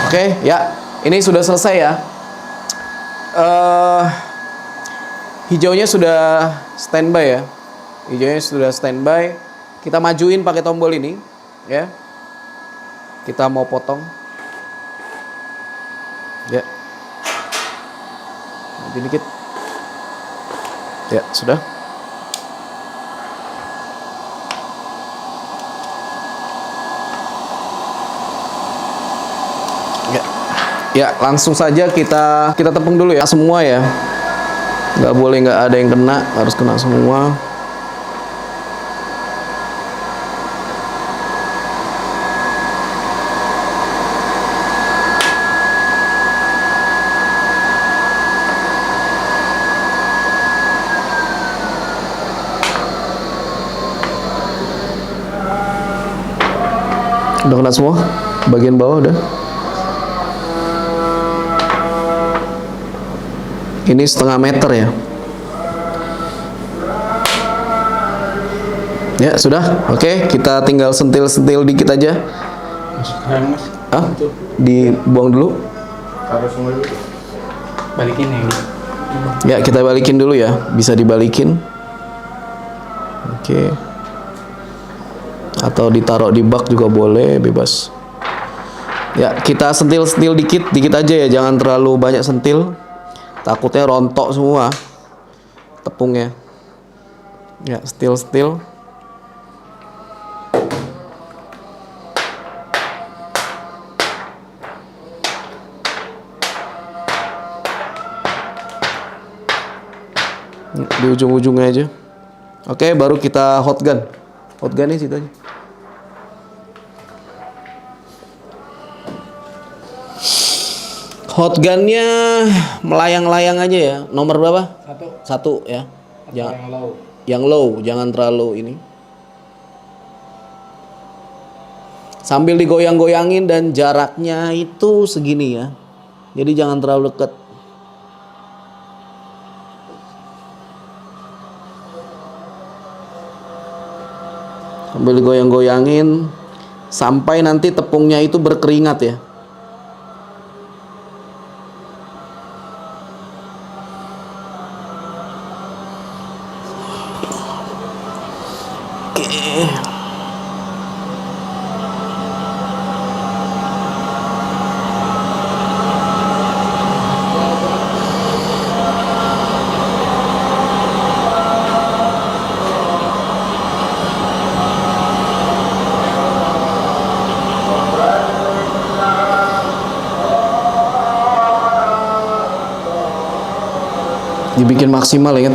Oke, ya, ini sudah selesai ya. Hijaunya sudah standby ya. Hijaunya sudah standby. Kita majuin pakai tombol ini, ya. Kita mau potong, ya. Maju dikit. Ya, sudah. Ya, langsung saja kita tepung dulu ya semua ya. Nggak boleh nggak ada yang kena, harus kena semua. Udah kena semua? Bagian bawah udah? Ini 1/2 meter ya. Ya sudah, oke, kita tinggal sentil-sentil dikit aja. Ah, dibuang dulu. Balikin ya. Ya, kita balikin dulu ya. Bisa dibalikin. Oke. Atau ditaruh di bak juga boleh, bebas. Ya, kita sentil-sentil dikit aja ya, jangan terlalu banyak sentil. Takutnya rontok semua tepungnya. Ya, sentil. Di ujung-ujungnya aja. Oke, baru kita hot gun. Hot gunnya situ aja. Hot gunnya melayang-layang aja ya. Nomor berapa? Satu ya. Yang low, jangan terlalu ini. Sambil digoyang-goyangin dan jaraknya itu segini ya. Jadi jangan terlalu dekat. Sambil digoyang-goyangin sampai nanti tepungnya itu berkeringat ya. Dibikin maksimal ya.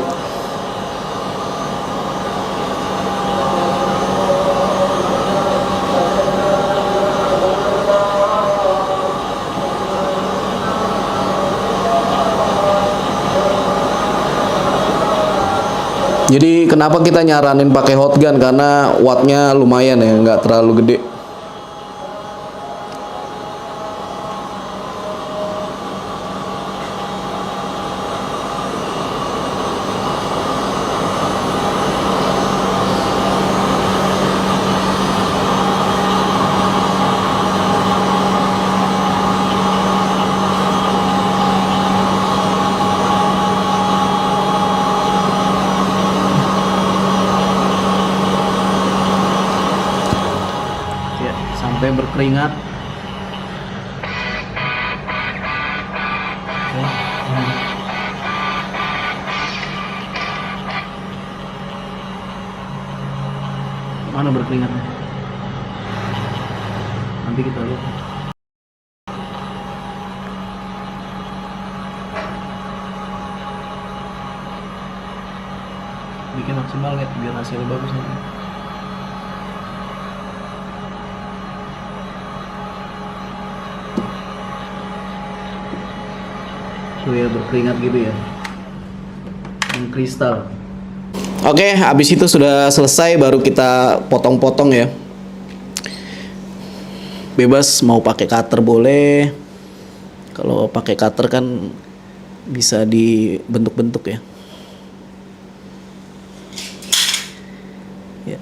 Jadi kenapa kita nyaranin pakai hot gun, karena wattnya lumayan ya, nggak terlalu gede. Ya, sampai berkeringat. Mana berkeringatnya? Nanti kita lihat. Bikin maksimal ya, biar hasilnya bagus nanti. Tuh ya, berkeringat gitu ya, yang kristal. Oke, habis itu sudah selesai, baru kita potong-potong ya. Bebas mau pakai cutter boleh. Kalau pakai cutter kan bisa dibentuk-bentuk ya. Ya.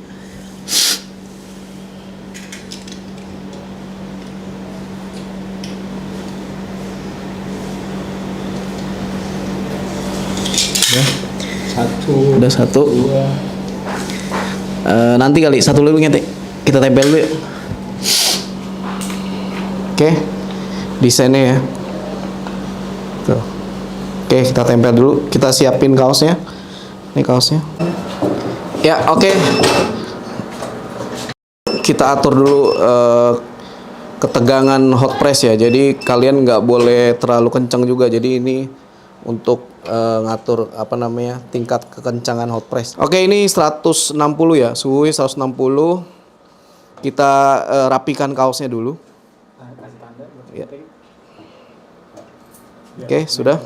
Udah satu. Nanti kali satu dulu ngetik. Kita tempel dulu yuk. Oke. Desainnya ya. Tuh. Oke, kita tempel dulu. Kita siapin kaosnya. Ini kaosnya. Ya, oke. Kita atur dulu ketegangan hot press ya. Jadi kalian nggak boleh terlalu kencang juga. Jadi ini untuk ngatur apa namanya, tingkat kekencangan hot press. Oke, ini 160 ya, suhunya 160. Kita rapikan kaosnya dulu. Ya. Oke, sudah.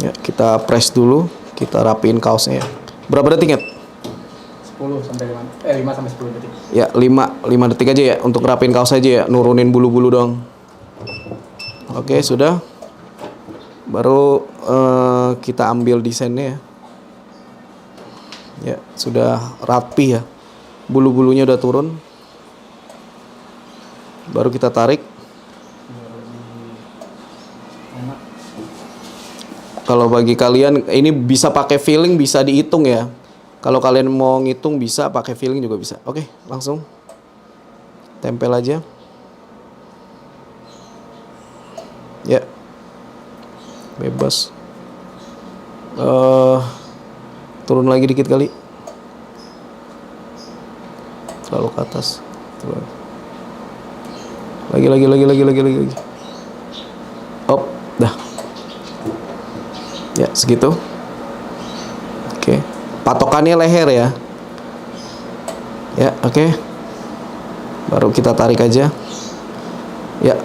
Ya, kita press dulu, kita rapiin kaosnya ya. Berapa detik ya? 10 sampai 5 sampai 10 detik. Ya, 5 detik aja ya untuk rapin kaos aja ya, nurunin bulu-bulu dong. Oke, sudah. Baru kita ambil desainnya ya. Ya, sudah rapi ya. Bulu-bulunya udah turun. Baru kita tarik. Kalau bagi kalian ini bisa pakai feeling, bisa dihitung ya. Kalau kalian mau ngitung bisa, pakai feeling juga bisa. Oke, langsung tempel aja. Ya, bebas. Turun lagi dikit kali. Terlalu ke atas. Lagi. Op, dah. Ya, segitu. Oke. Patokannya leher ya. Ya, oke. Baru kita tarik aja. Ya.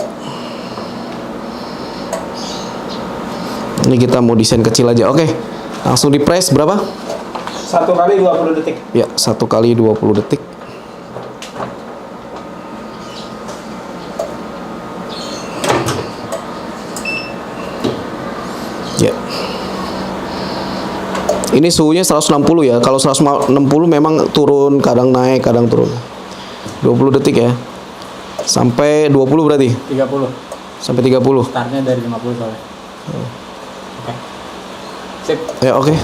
Ini kita mau desain kecil aja. Oke. Langsung di press berapa? 1 kali 20 detik. Ya, 1 kali 20 detik. Ya. Ini suhunya 160 ya. Kalau 160 memang turun, kadang naik, kadang turun. 20 detik ya. Sampai 20 berarti? 30. Sampai 30. Startnya dari 50 soalnya. Oke. Sip. Ya, oke.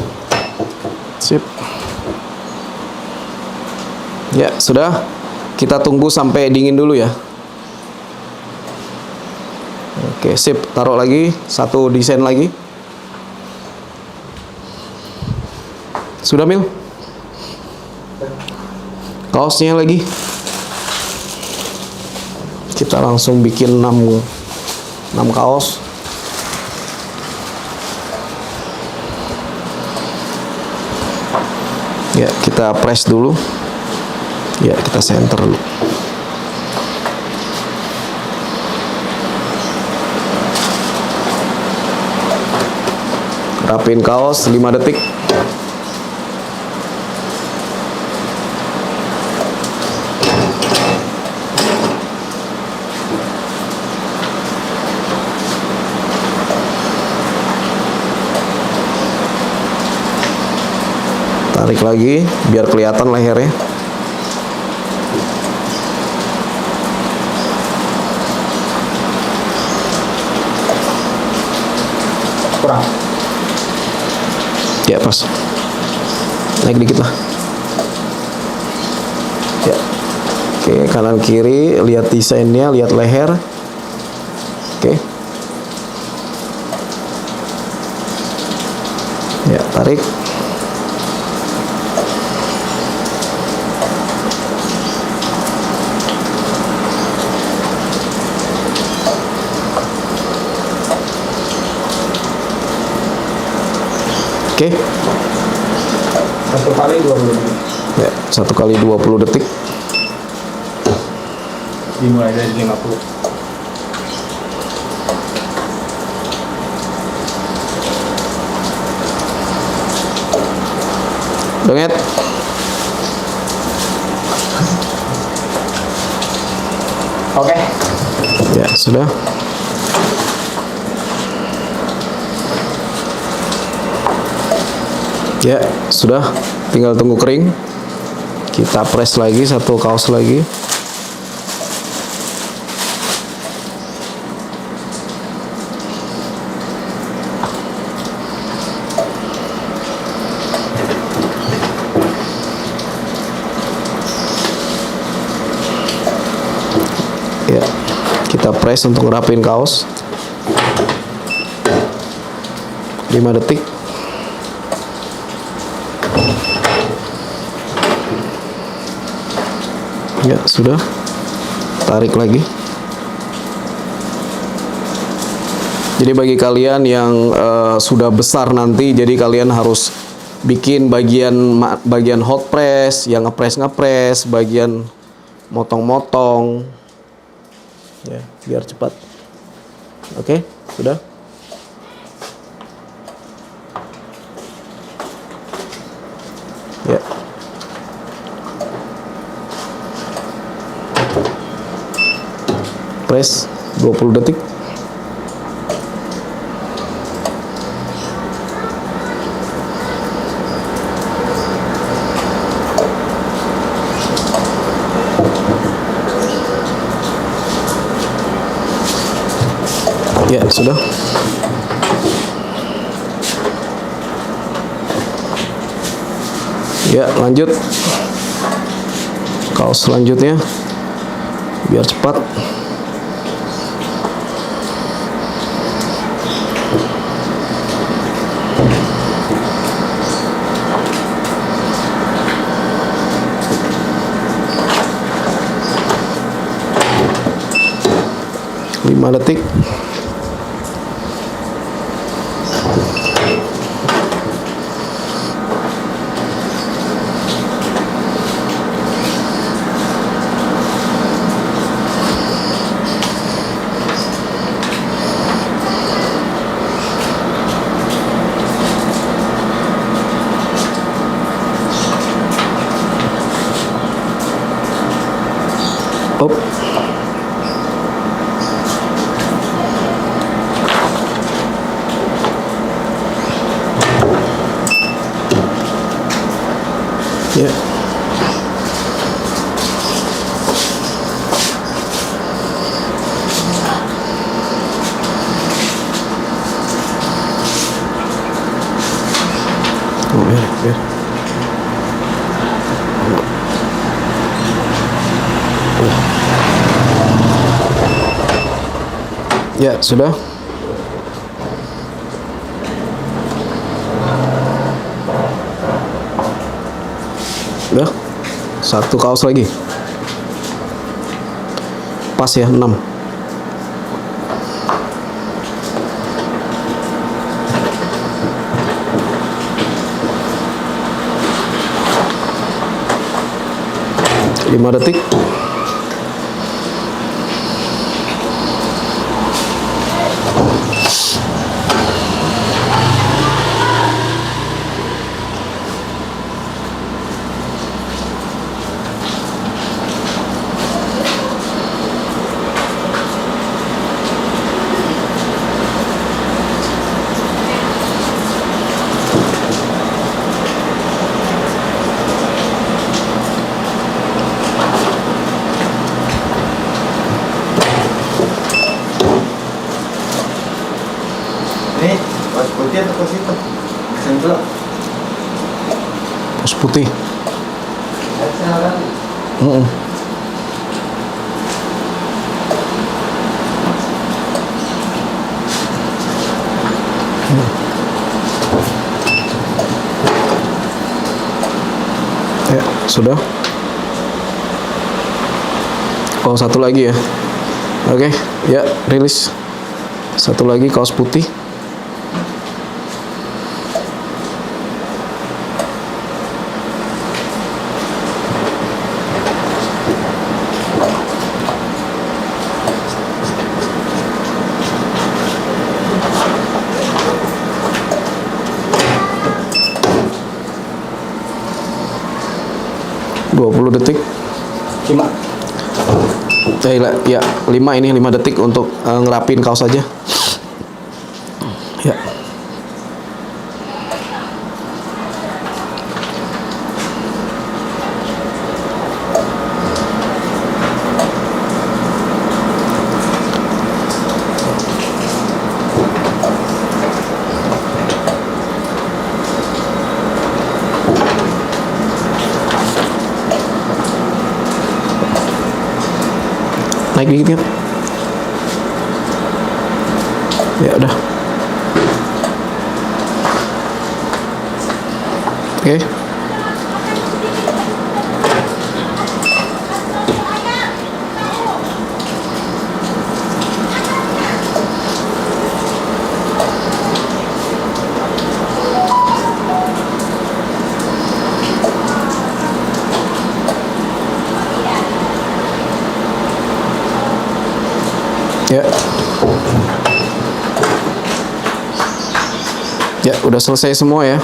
Sip. Ya, sudah. Kita tunggu sampai dingin dulu ya. Oke, sip. Taruh lagi. Satu desain lagi. Sudah, Mil? Kaosnya lagi. Kita langsung bikin 6 kaos. Ya, kita press dulu. Ya, kita center dulu. Rapin kaos 5 detik. Tarik lagi biar kelihatan lehernya. Kurang. Ya, pas. Naik dikit lah. Ya. Oke, kanan kiri, lihat desainnya, lihat leher. Oke. Ya, tarik. Oke. 1 kali 20 detik. Ya, 1 kali 20 detik. Dimulai dari 50. Banget. Oke. Ya, sudah. Ya, sudah. Tinggal tunggu kering. Kita press lagi 1 kaos lagi. Ya, kita press untuk ngerapin kaos. 5 detik. Ya, sudah. Tarik lagi. Jadi bagi kalian yang sudah besar nanti, jadi kalian harus bikin bagian hot press, yang ngepres, bagian motong-motong. Ya, biar cepat. Oke, sudah. Ya. Press 20 detik. Ya, sudah. Ya, lanjut. Kaos selanjutnya. Biar cepat. Lima detik. Op. Ya. Oh, biar. Ya, sudah. Udah. 1 kaos lagi. pas ya, 6. Lima detik. Ini pas putih atau pas hitam? Sengkel. Pos putih. Sekarang Mm-mm. Ya, sudah. Oh, satu lagi ya. Oke, ya, rilis. Satu lagi kaos putih. Dua 20 detik. 5. Ya, 5 ini 5 detik untuk ngerapin kaos aja. Ya. Naik dikit kan? Ya udah. Oke. Ya. Ya, udah selesai semua ya.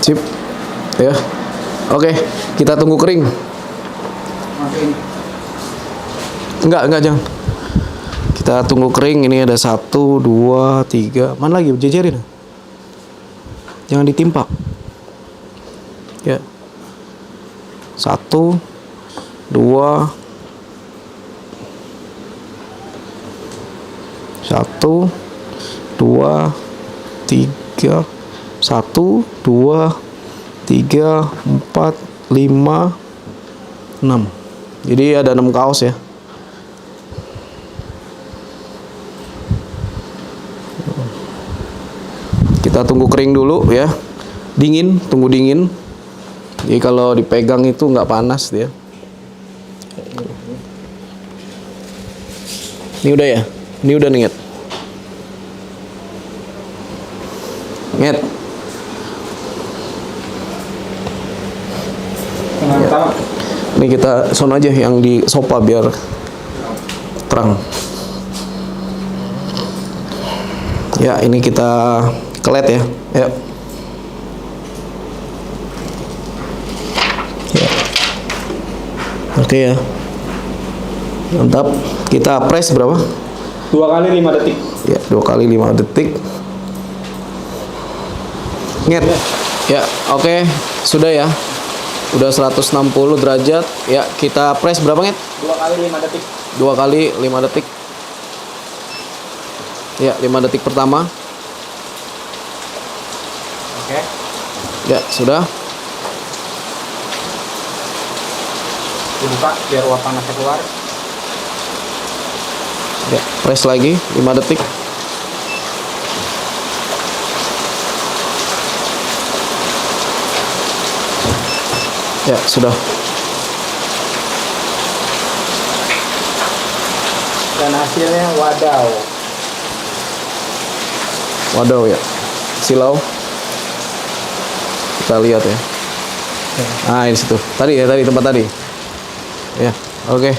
Sip. Ya. Oke, kita tunggu kering. Enggak, jangan. Kita tunggu kering. Ini ada 1, 2, 3. Mana lagi? Jejerin. Jangan ditimpa. Ya. 1, 2, 1, 2, 3, 1, 2, 3, 4, 5, 6. Jadi ada 6 kaos ya. Kita tunggu kering dulu ya. Dingin, tunggu dingin. Jadi kalau dipegang itu nggak panas dia. Ini udah ya? Ini udah nih, Nget. Mantap. Ini kita sono aja yang di sofa biar terang. Ya, ini kita kelet ya. Ya. Ya. Oke ya. Mantap. Kita press berapa? 2 kali 5 detik. Ya, 2 kali 5 detik. Nget. Ya, oke. Sudah ya. Udah 160 derajat. Ya, kita press berapa, Nget? 2 kali 5 detik. 2 kali 5 detik. Ya, 5 detik pertama. Oke. Ya, sudah. Dibuka biar uap panasnya keluar. Ya, press lagi 5 detik. Ya, sudah. Dan hasilnya wadaw. Waduh ya. Silau. Kita lihat ya. Nah, ini situ. Tadi tempat tadi. Ya, oke.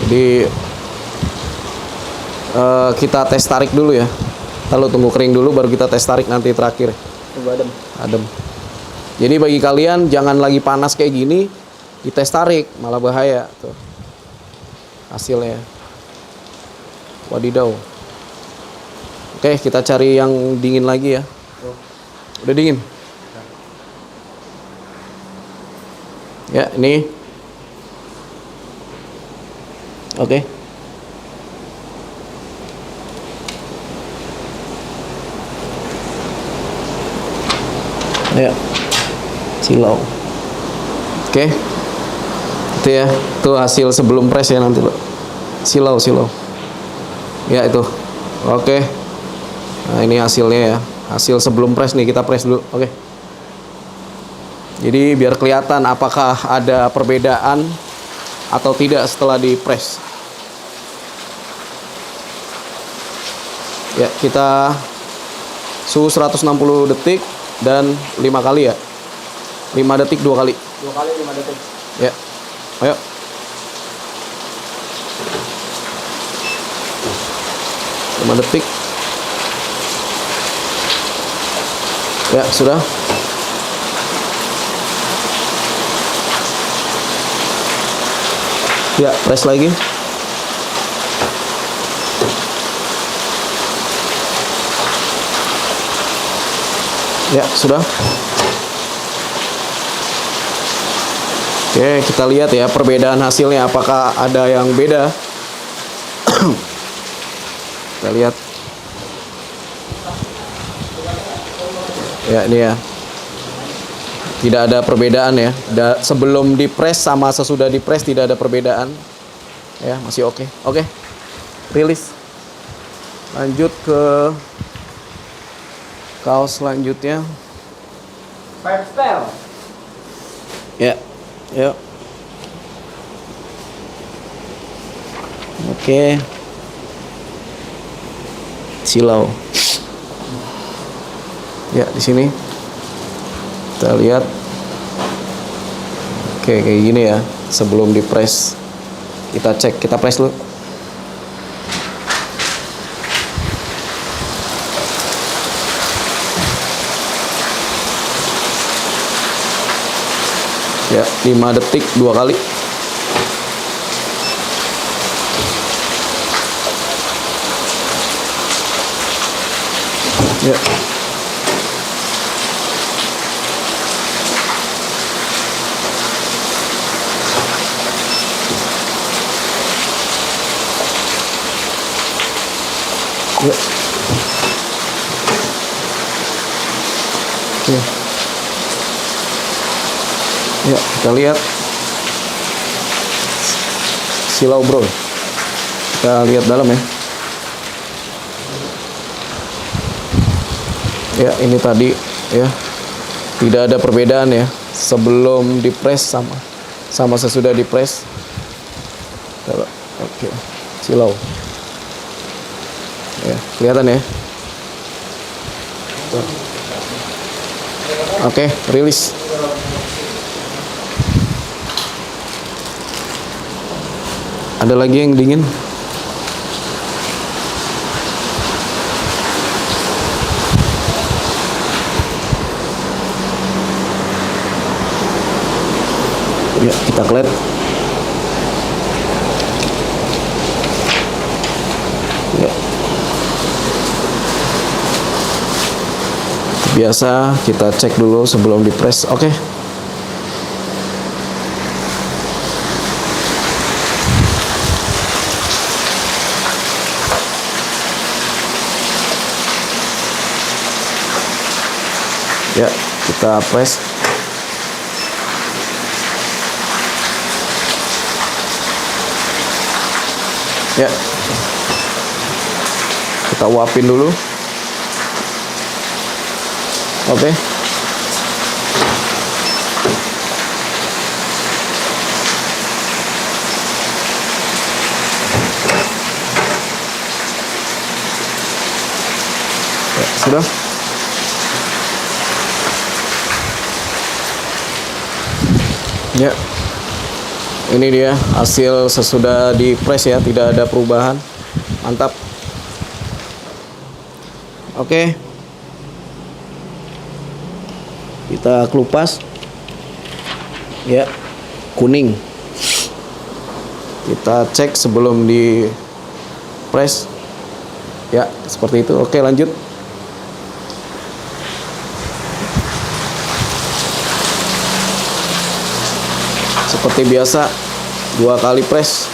Jadi kita tes tarik dulu ya. Lalu tunggu kering dulu baru kita tes tarik nanti terakhir. Tunggu adem. Adem. Jadi bagi kalian jangan lagi panas kayak gini dites tarik, malah bahaya tuh. Hasilnya. Wadidaw. Oke, kita cari yang dingin lagi ya. Udah dingin? Ya, ini. Oke. Ya. Silau. Oke. Itu ya. Itu hasil sebelum press ya nanti, Lo. Silau. Ya, itu. Oke. Nah, ini hasilnya ya. Hasil sebelum press nih, kita press dulu. Oke. Jadi biar kelihatan apakah ada perbedaan atau tidak setelah di press. Ya, kita suhu 160 detik dan 5 kali ya. 5 detik 2 kali. 2 kali 5 detik. Ya. Ayo. Lima detik. Ya, sudah. Ya, press lagi. Ya, sudah. Oke, kita lihat ya perbedaan hasilnya apakah ada yang beda. Kita lihat. Ya, ini ya. Tidak ada perbedaan ya. Sebelum dipres sama sesudah dipres tidak ada perbedaan. Ya, masih oke. Oke. Rilis. Lanjut ke kaos selanjutnya. Five style. Ya. Yuk. Oke. Silau. Ya, di sini kita lihat. Oke, kayak gini ya. Sebelum dipres, kita cek, kita press dulu. Ya, 5 detik 2 kali. Ya. Ya. Oke. Ya, kita lihat silau bro. Kita lihat dalam ya. Ya, ini tadi ya. Tidak ada perbedaan ya sebelum dipres sama sesudah dipres. Oke. Silau. Ya, kelihatan ya. Oke, rilis. Ada lagi yang dingin? Ya, kita klet. Ya. Biasa kita cek dulu sebelum dipres. Oke. Ya, kita press. Ya. Kita uapin dulu. Oke. sudah. Ya, ini dia hasil sesudah di press ya, tidak ada perubahan. Mantap. Oke, kita kelupas ya, kuning. Kita cek sebelum di press ya, seperti itu. Oke, lanjut. Seperti biasa, 2 kali press,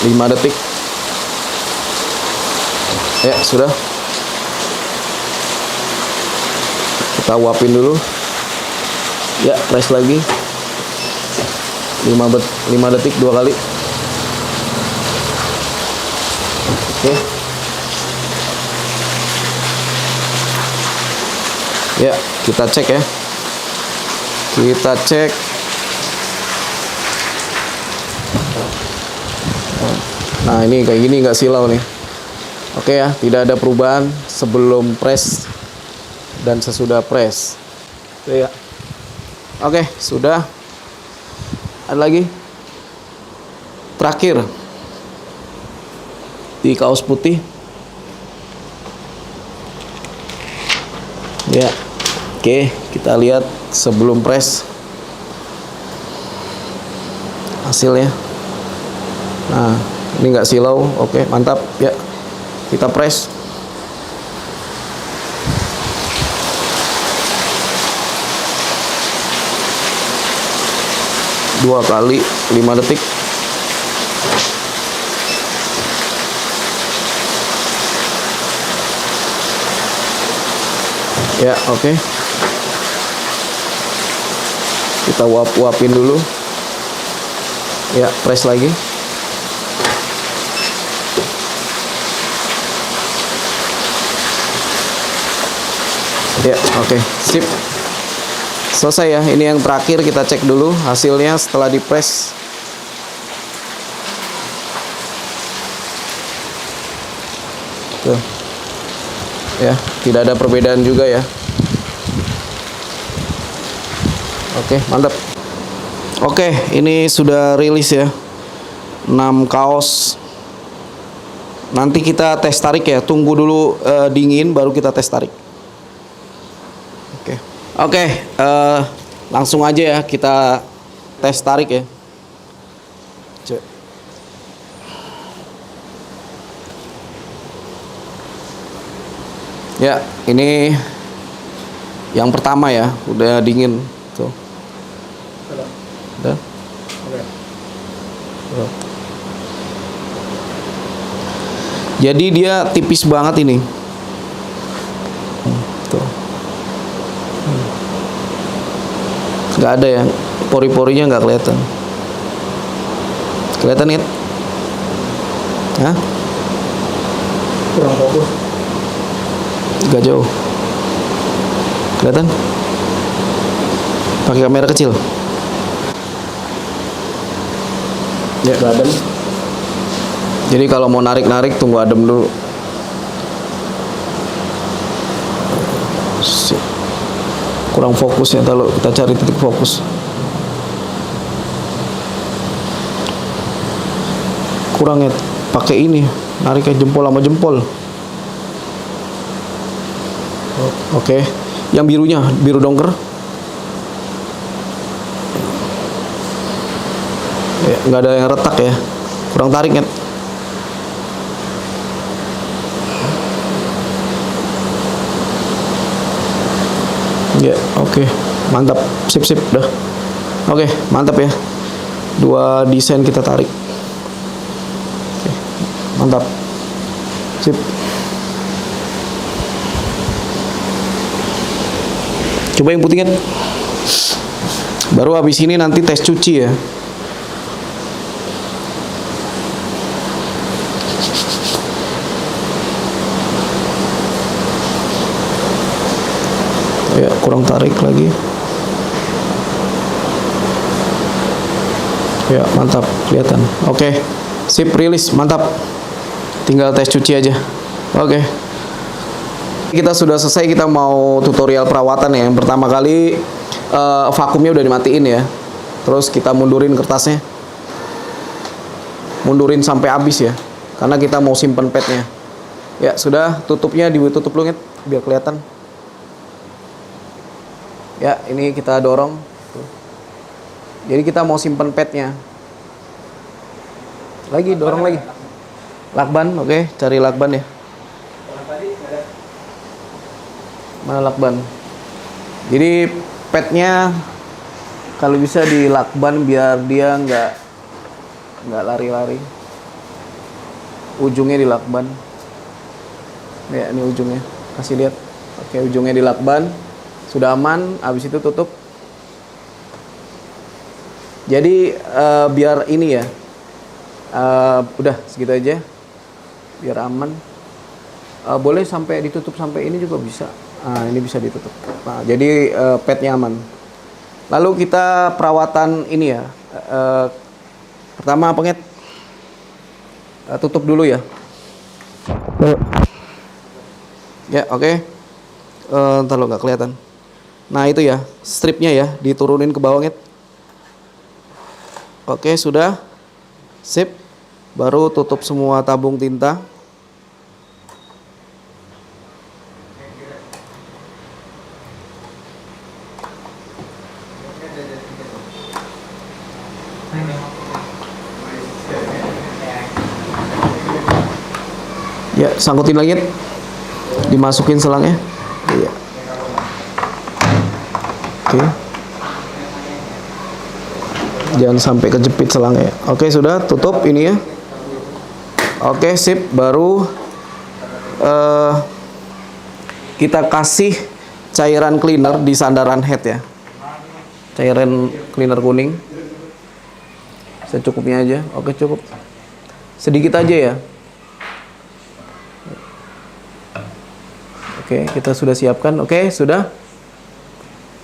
5 detik. Ya, sudah. Kita uapin dulu. Ya, press lagi 5 detik 2 kali. Oke. Ya, kita cek ya. Kita cek. Nah, ini kayak gini nggak silau nih. Oke ya, tidak ada perubahan sebelum press dan sesudah press. Oke ya. Oke, sudah. Ada lagi. Terakhir di kaos putih. Ya. Oke, kita lihat sebelum press hasilnya. Nah, ini nggak silau. Oke, mantap ya. Kita press. Dua kali 5 detik. Ya, oke. Kita uapin dulu. Ya, press lagi. Ya, oke. Sip. Selesai ya. Ini yang terakhir, kita cek dulu hasilnya setelah di press. Tuh. Ya, tidak ada perbedaan juga ya. Oke, mantap. Oke, ini sudah rilis ya. 6 kaos. Nanti kita tes tarik ya. Tunggu dulu dingin baru kita tes tarik. Oke. Oke, langsung aja ya kita tes tarik ya. Cek. Ya, ini yang pertama ya, udah dingin tuh. Udah. Jadi dia tipis banget ini. Tuh. Nggak ada ya, pori-porinya nggak kelihatan. Kelihatan nih? Hah? Kurang fokus. Gak jauh. Kelihatan? Pakai kamera kecil. Ya, adem. Jadi kalau mau narik-narik tunggu adem dulu. Kurang fokus ya, kalau kita cari titik fokus. Kurang ya, pakai ini, narik kayak jempol sama jempol. Oke, yang birunya, biru dongker. Ya, nggak ada yang retak ya, kurang tarik ya. Ya, oke, mantap, sip sip, dah. Oke, mantap ya. 2 desain kita tarik. Oke, mantap, sip. Coba yang putih kan. Baru habis ini nanti tes cuci ya. Ya, kurang tarik lagi. Ya, mantap, kelihatan. Oke, sip, rilis, mantap. Tinggal tes cuci aja. Oke. Kita sudah selesai, kita mau tutorial perawatan ya. Yang pertama kali vakumnya udah dimatiin ya. Terus kita mundurin kertasnya. Mundurin sampai habis ya. Karena kita mau simpen padnya. Ya, sudah, tutupnya ditutup dulu, biar kelihatan. Ya, ini kita dorong. Jadi kita mau simpen padnya. Lagi, dorong lagi. Lakban, oke, cari lakban ya. Mana lakban? Jadi padnya kalau bisa di lakban biar dia nggak lari-lari. Ujungnya di lakban. Ya, ini ujungnya. Kasih lihat. Oke, ujungnya di lakban. Sudah aman, habis itu tutup. Jadi biar ini ya. Udah segitu aja. Biar aman. Boleh sampai ditutup sampai ini juga bisa. Nah, ini bisa ditutup. Nah, jadi padnya aman. Lalu kita perawatan ini ya. Pertama penget tutup dulu ya. Ya, oke. Ntar lo nggak kelihatan. Nah, itu ya, stripnya ya, diturunin ke bawah, Ngit. Oke, sudah. Sip. Baru tutup semua tabung tinta. Ya, sangkutin lagi. Dimasukin selangnya. Iya. Oke. Jangan sampai kejepit selangnya. Oke, sudah, tutup ini ya. Oke, sip. Baru kita kasih cairan cleaner di sandaran head ya. Cairan cleaner kuning. Secukupnya aja. Oke, cukup. Sedikit aja ya. Oke, kita sudah siapkan. Oke, sudah.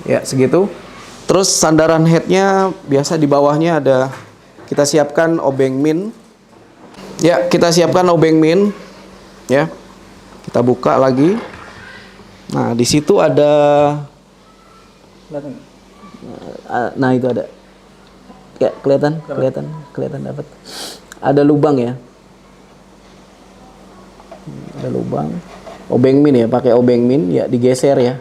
Ya, segitu. Terus sandaran headnya biasa di bawahnya ada, kita siapkan obeng min. Ya, kita siapkan obeng min. Ya, kita buka lagi. Nah, di situ ada. Nah, itu ada. Ya, kelihatan dapat. Ada lubang ya. Ada lubang. Obeng min ya, pakai obeng min ya, digeser ya.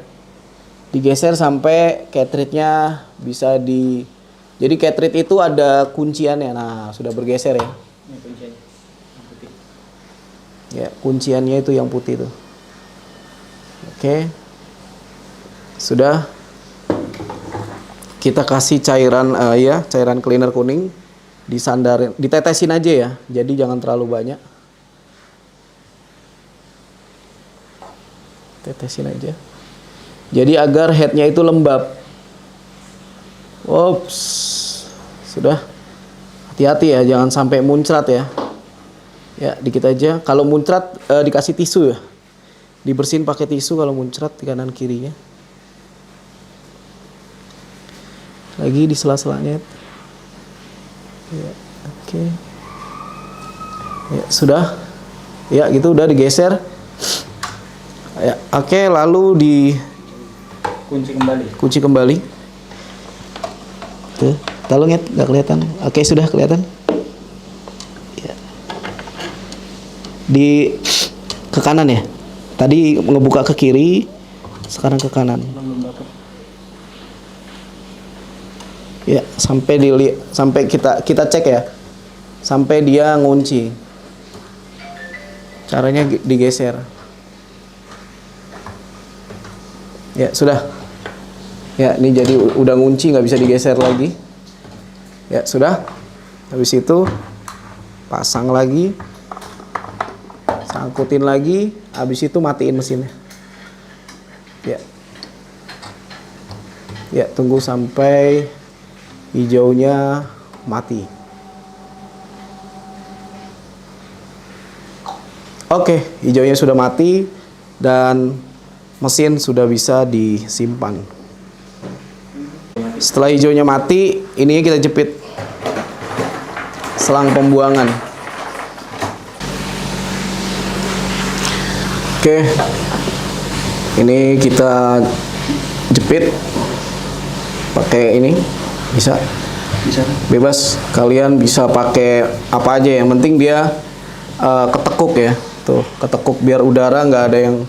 Digeser sampai cartridge-nya bisa di. Jadi cartridge itu ada kunciannya. Nah, sudah bergeser ya. Ini kunciannya. Yang putih. Ya, kunciannya itu yang putih tuh. Oke. Sudah. Kita kasih cairan cairan cleaner kuning, disandarin, ditetesin aja ya. Jadi jangan terlalu banyak. Tetesin aja. Jadi agar headnya itu lembab. Ops. Sudah. Hati-hati ya, jangan sampai muncrat ya. Ya, dikit aja. Kalau muncrat dikasih tisu ya. Dibersihin pakai tisu kalau muncrat di kanan kirinya. Lagi di sela-selanya. Ya, oke. Ya, sudah. Ya, gitu udah digeser. Ya, oke, lalu kunci kembali. Tuh, tolong ya, nggak kelihatan. Oke, sudah kelihatan. Ya. Ke kanan ya. Tadi ngebuka ke kiri, sekarang ke kanan. Ya, sampai kita cek ya. Sampai dia ngunci. Caranya digeser. Ya, sudah. Ya, ini jadi udah ngunci, nggak bisa digeser lagi. Ya, sudah. Habis itu pasang lagi. Sangkutin lagi, habis itu matiin mesinnya. Ya. Ya, tunggu sampai hijaunya mati. Oke, hijaunya sudah mati dan mesin sudah bisa disimpan. Setelah hijaunya mati, ini kita jepit selang pembuangan. Oke. Ini kita jepit pakai ini, bisa bebas, kalian bisa pakai apa aja, yang penting dia ketekuk ya, tuh ketekuk biar udara nggak ada yang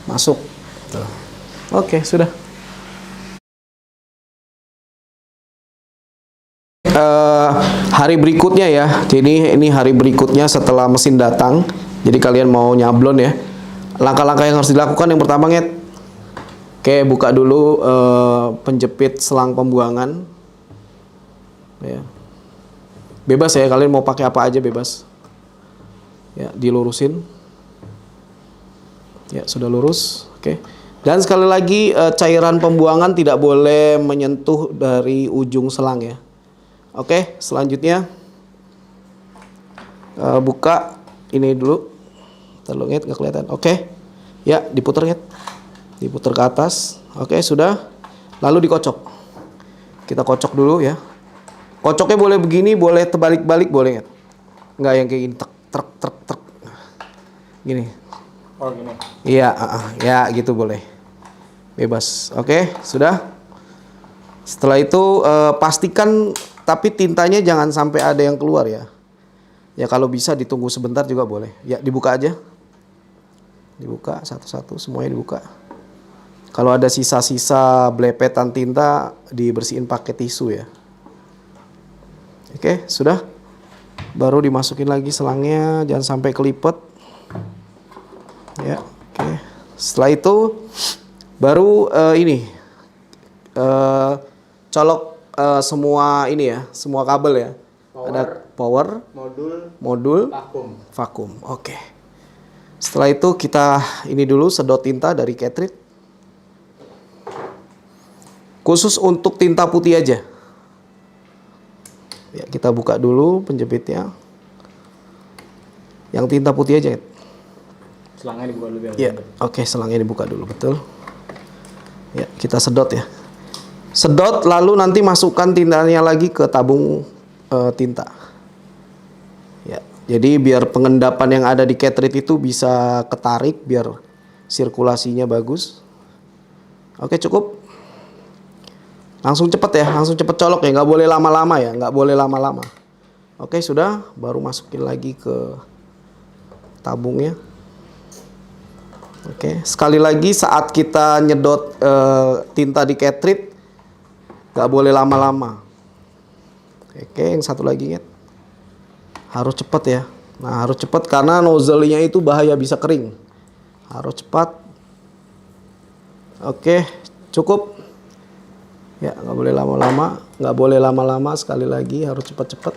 masuk tuh. Oke, sudah. Hari berikutnya ya, jadi ini hari berikutnya setelah mesin datang, jadi kalian mau nyablon ya, langkah-langkah yang harus dilakukan. Yang pertama, oke, buka dulu penjepit selang pembuangan ya. Bebas ya, kalian mau pakai apa aja bebas ya, dilurusin ya, sudah lurus. Oke, dan sekali lagi cairan pembuangan tidak boleh menyentuh dari ujung selang ya. Oke, selanjutnya buka ini dulu, terlalu nggak kelihatan. Oke, ya diputar diputar ke atas. Oke, sudah, lalu dikocok. Kita kocok dulu ya. Kocoknya boleh begini, boleh terbalik-balik, boleh nggak yang kayak gini, trek gini. Oh gini. Iya, ya gitu boleh, bebas. Oke, sudah. Setelah itu pastikan, tapi tintanya jangan sampai ada yang keluar ya. Ya kalau bisa ditunggu sebentar juga boleh. Ya dibuka aja. Dibuka satu-satu, semuanya dibuka. Kalau ada sisa-sisa belepetan tinta dibersihin pakai tisu ya. Oke, sudah. Baru dimasukin lagi selangnya, jangan sampai kelipet. Ya, oke. Setelah itu baru ini colok semua ini ya, semua kabel ya. Ada power, modul, vakum. Oke. Setelah itu kita ini dulu sedot tinta dari cartridge. Khusus untuk tinta putih aja. Ya, kita buka dulu penjepitnya. Yang tinta putih aja. Selangnya dibuka dulu biar. Ya, oke, selangnya dibuka dulu, betul. Ya, kita sedot ya. Sedot, lalu nanti masukkan tintanya lagi ke tabung tinta. Ya, jadi biar pengendapan yang ada di cartridge itu bisa ketarik, biar sirkulasinya bagus. Oke, cukup. Langsung cepet ya, langsung cepet colok ya, nggak boleh lama-lama ya, nggak boleh lama-lama. Oke, sudah, baru masukin lagi ke tabungnya. Oke, sekali lagi saat kita nyedot tinta di cartridge nggak boleh lama-lama. Oke, yang satu lagi ya, harus cepat ya. Nah, harus cepat karena nozzle-nya itu bahaya bisa kering. Harus cepat. Oke, cukup. Ya, nggak boleh lama-lama, nggak boleh lama-lama, sekali lagi harus cepat-cepat.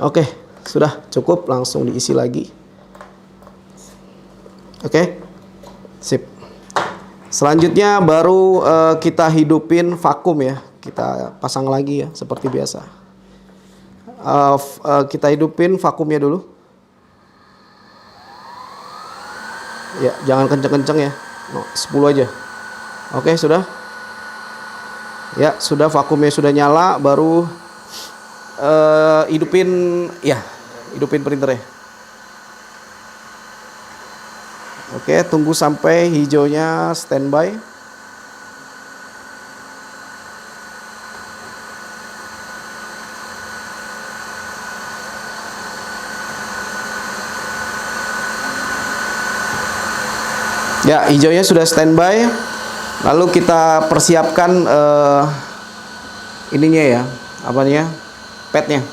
Oke, sudah cukup, langsung diisi lagi. Oke, sip. Selanjutnya baru kita hidupin vakum ya, kita pasang lagi ya seperti biasa. Kita hidupin vakumnya dulu. Ya, jangan kenceng-kenceng ya, 10 aja. Oke, sudah. Ya, sudah, vakumnya sudah nyala, baru hidupin printernya. Oke, tunggu sampai hijaunya standby. Ya, hijaunya sudah standby. Lalu kita persiapkan ininya ya, apanya? Padnya.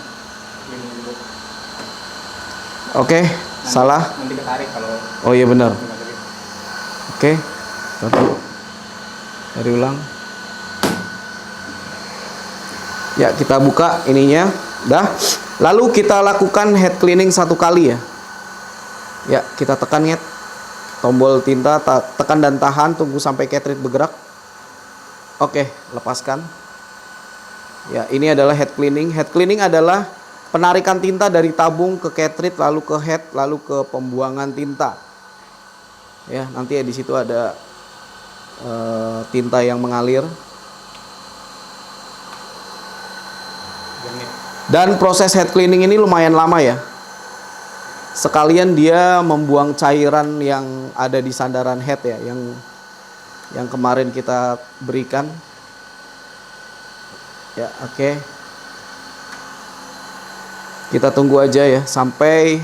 Oke, salah. Nanti ketarik kalau. Oh iya benar. Oke, dari ulang. Ya, kita buka ininya, dah. Lalu kita lakukan head cleaning 1 kali ya. Ya, kita tekan ya. Tombol tinta, tekan dan tahan, tunggu sampai cartridge bergerak. Oke, lepaskan. Ya, ini adalah head cleaning. Head cleaning adalah penarikan tinta dari tabung ke cartridge, lalu ke head, lalu ke pembuangan tinta. Ya, nanti ya di situ ada tinta yang mengalir. Dan proses head cleaning ini lumayan lama ya. sekalian dia membuang cairan yang ada di sandaran head ya, yang kemarin kita berikan. Ya, oke. Kita tunggu aja ya sampai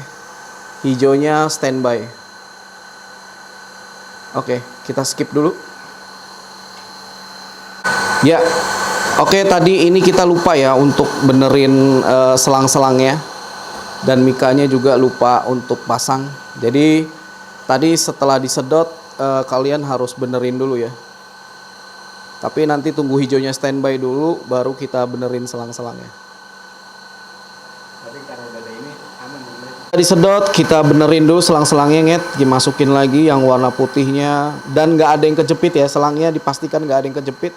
hijaunya standby. Oke, kita skip dulu. Ya, oke, tadi ini kita lupa ya untuk benerin selang-selangnya, dan mikanya juga lupa untuk pasang. Jadi tadi setelah disedot kalian harus benerin dulu ya. Tapi nanti tunggu hijaunya standby dulu, baru kita benerin selang-selangnya. Disedot, kita benerin dulu selang-selangnya, Nget. Dimasukin lagi yang warna putihnya, dan nggak ada yang kejepit ya, selangnya dipastikan nggak ada yang kejepit.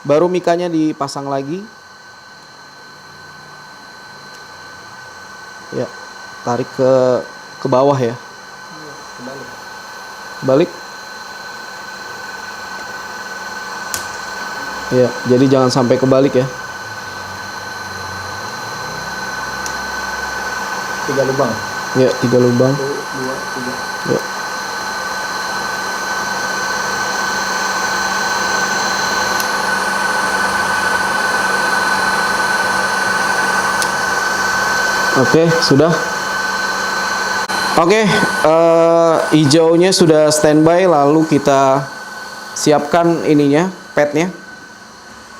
Baru mikanya dipasang lagi. Ya, tarik ke bawah ya. Balik. Ya, jadi jangan sampai kebalik ya. 3 lubang. Ya, 3 lubang. 1, 2, 3. Ya. Oke, sudah. Oke, hijaunya sudah standby, lalu kita siapkan ininya, padnya.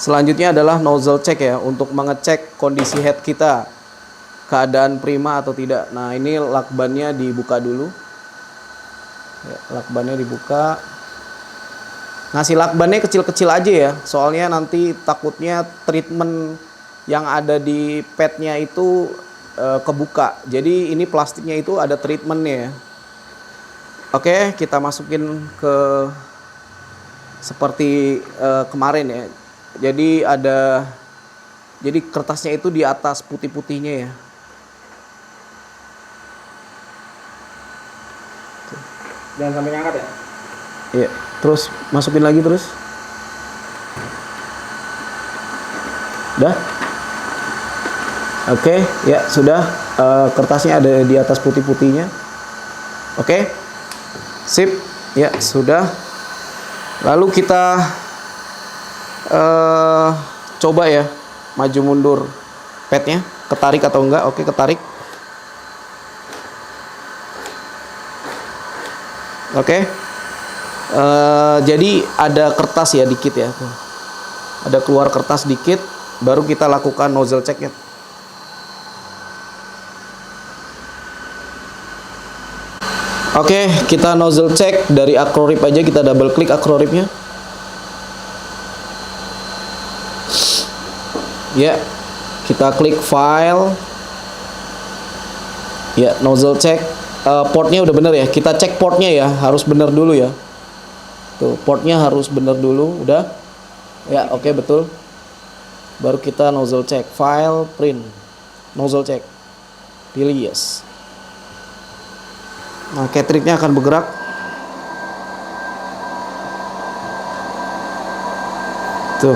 Selanjutnya adalah nozzle check ya, untuk mengecek kondisi head kita, keadaan prima atau tidak. Nah, ini lakbannya dibuka dulu. Ya, lakbannya dibuka. Ngasih lakbannya kecil-kecil aja ya, soalnya nanti takutnya treatment yang ada di padnya itu kebuka. Jadi ini plastiknya itu ada treatmentnya ya. Oke, kita masukin ke seperti kemarin ya. Jadi kertasnya itu di atas putih-putihnya ya. Jangan sampai ngangkat ya. Iya, terus masukin lagi terus. Udah? Oke, ya sudah. Kertasnya ada di atas putih-putihnya. Oke, sip. Ya sudah. Lalu kita coba ya, maju mundur padnya, ketarik atau enggak? Oke, ketarik. Oke. Jadi ada kertas ya dikit ya. Ada keluar kertas dikit, baru kita lakukan nozzle checknya. Oke, kita nozzle check dari acrorib aja, kita double klik acroribnya. Ya, kita klik file. Ya, nozzle check. Portnya udah bener ya. Kita cek portnya ya, harus bener dulu ya. Tuh, portnya harus bener dulu, udah. Ya, oke, betul. Baru kita nozzle check, file, print, nozzle check. Pilih yes. Nah, cartridge-nya akan bergerak. Tuh.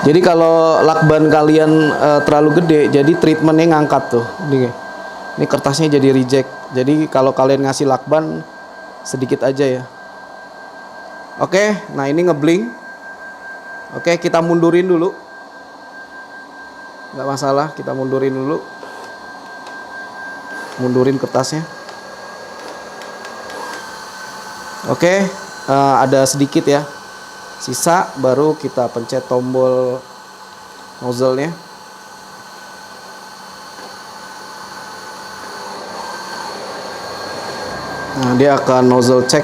Jadi kalau lakban kalian terlalu gede, jadi treatmentnya ngangkat tuh. Ini kertasnya jadi reject. Jadi kalau kalian ngasih lakban sedikit aja ya. Oke, nah ini ngeblink. Oke, kita mundurin dulu. Nggak masalah, kita mundurin dulu. Mundurin kertasnya. Oke, ada sedikit ya sisa, baru kita pencet tombol nozzle-nya. Nah, dia akan nozzle check.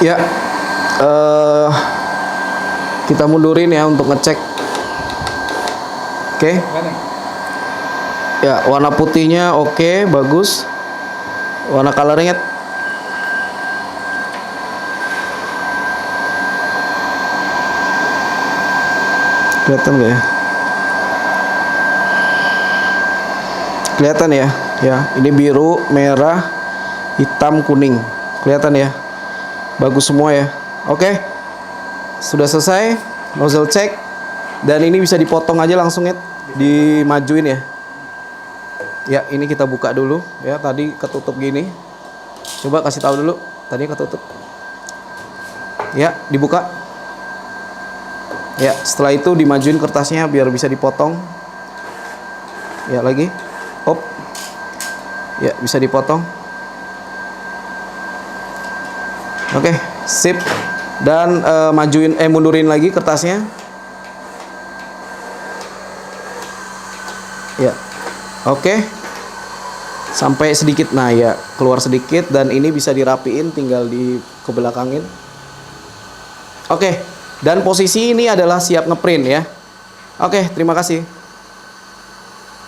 Ya, kita mundurin ya untuk ngecek. Oke. Ya, warna putihnya oke, bagus. Warna colornya kelihatan nggak ya? Kelihatan ya. Ya, ini biru, merah, hitam, kuning. Kelihatan ya? Bagus semua ya. Oke. Sudah selesai. Nozzle check. Dan ini bisa dipotong aja langsung ya. Dimajuin ya. Ya, ini kita buka dulu ya. Tadi ketutup gini. Coba kasih tahu dulu. Tadi ketutup. Ya, dibuka. Ya, setelah itu dimajuin kertasnya biar bisa dipotong. Ya, lagi. Op. Ya, bisa dipotong. Oke, sip. Dan mundurin lagi kertasnya. Ya. Oke. Sampai sedikit. Nah, ya, keluar sedikit dan ini bisa dirapiin, tinggal kebelakangin. Oke. Dan posisi ini adalah siap ngeprint ya. Oke, terima kasih.